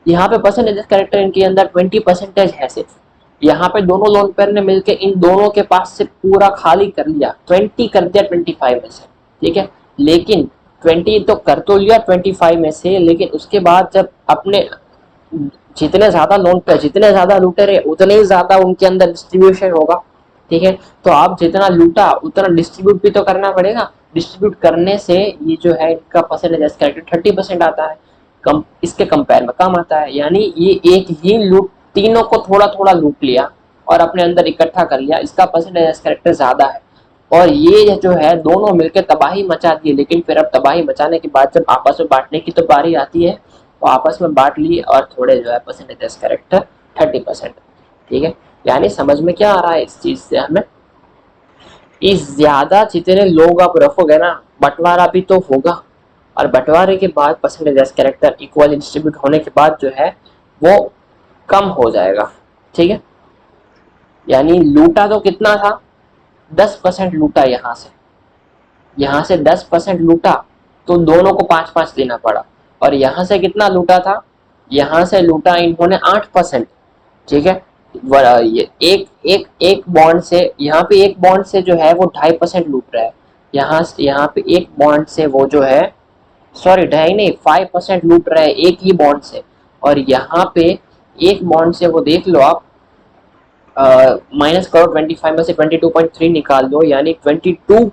यहाँ पे परसेंटेज कैरेक्टर इनके अंदर 20% है सिर्फ। यहाँ पे दोनों लोन पेयर ने मिलकर इन दोनों के पास से पूरा खाली कर लिया, 20 कर दिया 25 में से, ठीक है। लेकिन 20 तो कर तो लिया 25 में से, लेकिन उसके बाद जब अपने जितने ज्यादा लोन पे जितने ज्यादा लूटे रहे, उतने ही ज्यादा उनके अंदर डिस्ट्रीब्यूशन होगा, ठीक है। तो आप जितना लूटा उतना डिस्ट्रीब्यूट भी तो करना पड़ेगा, डिस्ट्रीब्यूट करने से ये जो है इनका परसेंटेज कैरेक्टर 30% आता है, कम इसके कंपेयर में कम आता है। यानी ये एक ही लूट तीनों को थोड़ा थोड़ा लूट लिया और अपने अंदर इकट्ठा कर लिया, इसका परसेंटेज कैरेक्टर ज्यादा है। और ये जो है दोनों मिलकर तबाही मचा दी। लेकिन फिर अब तबाही मचाने के बाद जब आपस में बांटने की तो बारी आती है, तो आपस में बांट लिए और थोड़े जो है परसेंटेज कैरेक्टर 30%, ठीक है। यानी समझ में क्या आ रहा है इस चीज से हमें, इस ज्यादा जितने लोग आप रखोगे ना, बंटवारा भी तो होगा, और बंटवारे के बाद परसेंटेज कैरेक्टर इक्वल डिस्ट्रीब्यूट होने के बाद जो है वो कम हो जाएगा, ठीक है। यानी लूटा तो कितना था, 10% लूटा, यहाँ से 10% लूटा, तो दोनों को 5-5 देना पड़ा। और यहाँ से कितना लूटा था, यहाँ से लूटा इन्होंने 8%, ठीक है। ये एक बॉन्ड से, यहाँ पे एक बॉन्ड से जो है वो 2.5% लूट रहा है, यहाँ पे एक बॉन्ड से वो जो है, सॉरी 2.5 नहीं 5% लूट रहा है एक ही बॉन्ड से। और यहाँ पे एक बॉन्ड से वो देख लो आप, माइनस करो 25 में से 22.3 निकाल दो, यानी 22,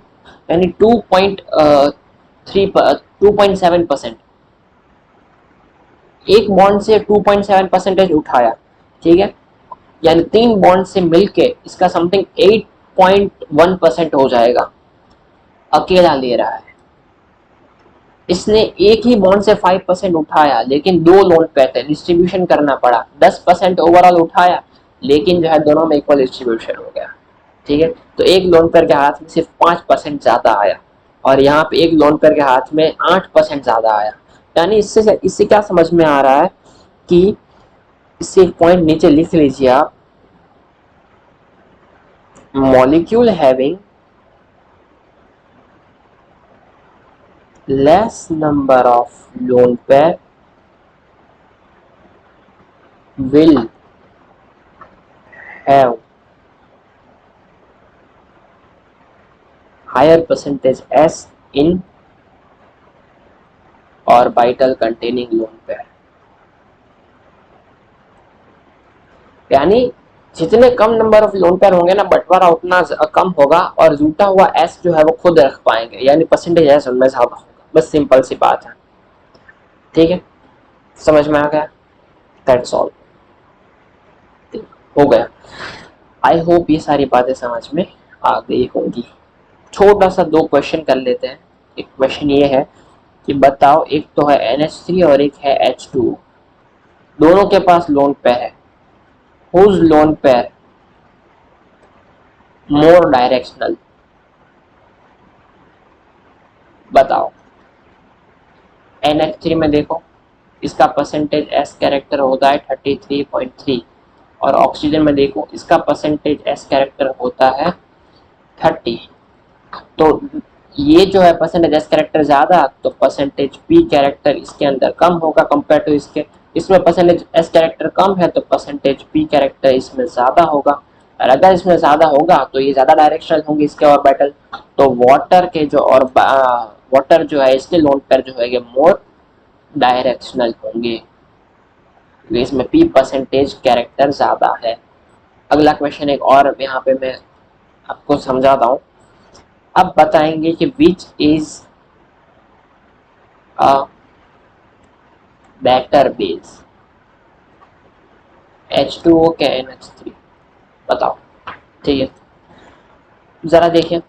यानी 2.7%, एक बॉन्ड से 2.7% उठाया, ठीक है। यानी तीन बॉन्ड से मिलके इसका समथिंग 8.1% हो जाएगा, अकेला ले रहा है। इसने एक ही बॉन्ड से 5% उठाया, लेकिन दो लोन पे थे, डिस्ट्रीब्यूशन करना पड़ा, 10% ओवरऑल उठाया, लेकिन जो है दोनों में इक्वल डिस्ट्रीब्यूशन हो गया, ठीक है। तो एक लोन पर के हाथ में सिर्फ 5% ज्यादा आया, और यहाँ पे एक लोन पेयर के हाथ में 8% ज्यादा आया। यानी इससे क्या समझ में आ रहा है कि इससे एक पॉइंट नीचे लिख लीजिए आप, molecule having less number of lone pair will have higher percentage S in orbital containing lone pair। यानी जितने कम नंबर ऑफ लोन पेयर होंगे ना, बंटवारा उतना कम होगा और जुटा हुआ S जो है वो खुद रख पाएंगे, यानी परसेंटेज S उनमें ज्यादा होगा। बस सिंपल सी बात है, ठीक है, समझ में आ गया? दैट्स ऑल, हो गया। आई होप ये सारी बातें समझ में आ गई होंगी। छोटा सा 2 क्वेश्चन कर लेते हैं। एक क्वेश्चन ये है कि बताओ, एक तो है NH3 और एक है H2, दोनों के पास लोन पेयर है। हुज लोन पेयर मोर डायरेक्शनल? बताओ। NH3 में देखो, इसका परसेंटेज S कैरेक्टर होता है 33.3 और ऑक्सीजन में देखो इसका परसेंटेज S कैरेक्टर होता है 30। तो ये जो है परसेंटेज S कैरेक्टर ज्यादा, तो परसेंटेज P कैरेक्टर इसके अंदर कम होगा कंपेयर टू इसके। इसमें परसेंटेज S कैरेक्टर कम है तो परसेंटेज P कैरेक्टर इसमें ज्यादा होगा, और अगर इसमें ज्यादा होगा तो ये ज्यादा डायरेक्शनल होंगे इसके ऑर्बिटल। तो वाटर के जो और वाटर जो है इसके लोन पेयर जो है ये मोर डायरेक्शनल होंगे, इसमें P परसेंटेज कैरेक्टर ज्यादा है। अगला क्वेश्चन एक और यहाँ पे मैं आपको समझाता हूँ। अब बताएंगे कि which is a better base, H2O के NH3? बताओ, ठीक है। जरा देखिए,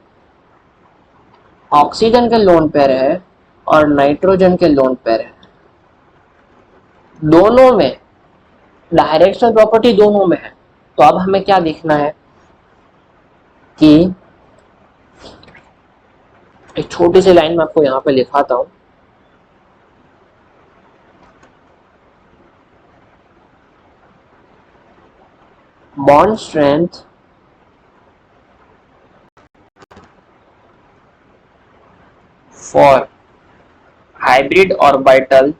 ऑक्सीजन के लोन पेयर है और नाइट्रोजन के लोन पेयर है, दोनों में डायरेक्शनल प्रॉपर्टी दोनों में है। तो अब हमें क्या देखना है कि एक छोटी सी लाइन में आपको यहाँ पे लिखाता हूँ। Bond strength for hybrid orbital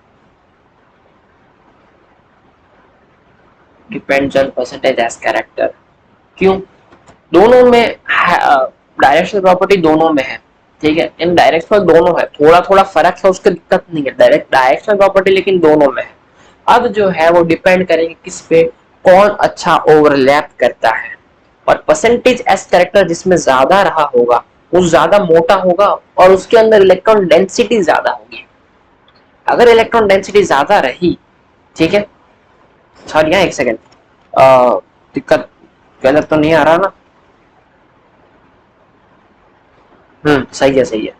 depends on percentage S character. क्यों? दोनों में डायरेक्शनल प्रॉपर्टी दोनों में है, ठीक है, इन डायरेक्शनल दोनों है, थोड़ा थोड़ा फर्क है, उसकी दिक्कत नहीं है, डायरेक्ट डायरेक्शनल प्रॉपर्टी लेकिन दोनों में है। अब जो है वो डिपेंड करेंगे किस पे, कौन अच्छा ओवरलैप करता है, और परसेंटेज एस कैरेक्टर जिसमें ज्यादा रहा होगा वो ज्यादा मोटा होगा और उसके अंदर इलेक्ट्रॉन डेंसिटी ज्यादा होगी। अगर इलेक्ट्रॉन डेंसिटी ज्यादा रही, ठीक है, सॉरी यहाँ एक सेकेंड, दिक्कत गलत तो नहीं आ रहा ना? सही है, सही है।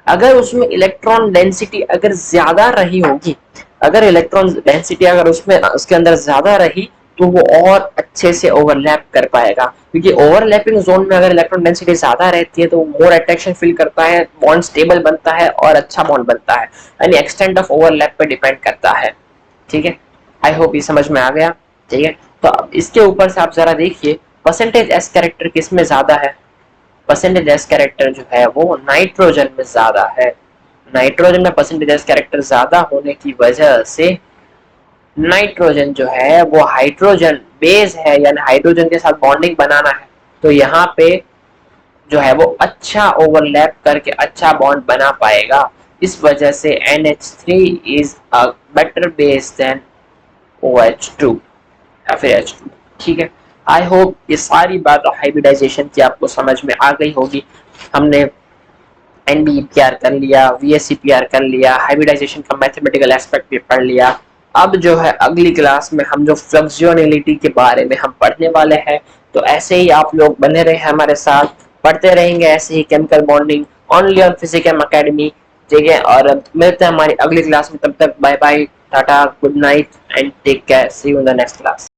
अगर उसमें इलेक्ट्रॉन डेंसिटी अगर ज्यादा रही होगी, अगर इलेक्ट्रॉन डेंसिटी अगर उसमें उसके अंदर ज्यादा रही तो वो और अच्छे से ओवरलैप कर पाएगा, क्योंकि ओवरलैपिंग जोन में अगर इलेक्ट्रॉन डेंसिटी ज्यादा रहती है तो मोर अट्रैक्शन फील करता है, बॉन्ड स्टेबल बनता है और अच्छा बॉन्ड बनता है, यानी एक्सटेंट ऑफ ओवरलैप पे डिपेंड करता है, ठीक है। आई होप ये समझ में आ गया, ठीक है। तो अब इसके ऊपर से आप जरा देखिए परसेंटेज एस कैरेक्टर किस में ज्यादा है। परसेंटेज एस कैरेक्टर जो है वो नाइट्रोजन में ज्यादा है। नाइट्रोजन में परसेंटेज एस कैरेक्टर ज्यादा होने की वजह से नाइट्रोजन जो है वो हाइड्रोजन बेस है, यानी हाइड्रोजन के साथ बॉन्डिंग बनाना है, तो यहाँ पे जो है वो अच्छा ओवरलैप करके अच्छा बॉन्ड बना पाएगा। इस वजह से NH3 is a better base than OH2 या फिर H2, ठीक है। आई होप ये सारी बात हाइब्रिडाइजेशन की आपको समझ में आ गई होगी। हमने NDEPR कर लिया, VSEPR कर लिया, हाइब्रिडाइजेशन का मैथमेटिकल एस्पेक्ट भी पढ़ लिया। अब जो है अगली क्लास में हम जो फ्लक्सुअलिटी के बारे में हम पढ़ने वाले हैं, तो ऐसे ही आप लोग बने रहे हमारे साथ, पढ़ते रहेंगे ऐसे ही chemical bonding only on physics academy, ठीक है। और मिलते हैं हमारी अगली क्लास में, तब तक bye bye, ta ta, good night and take care, see you in the next class.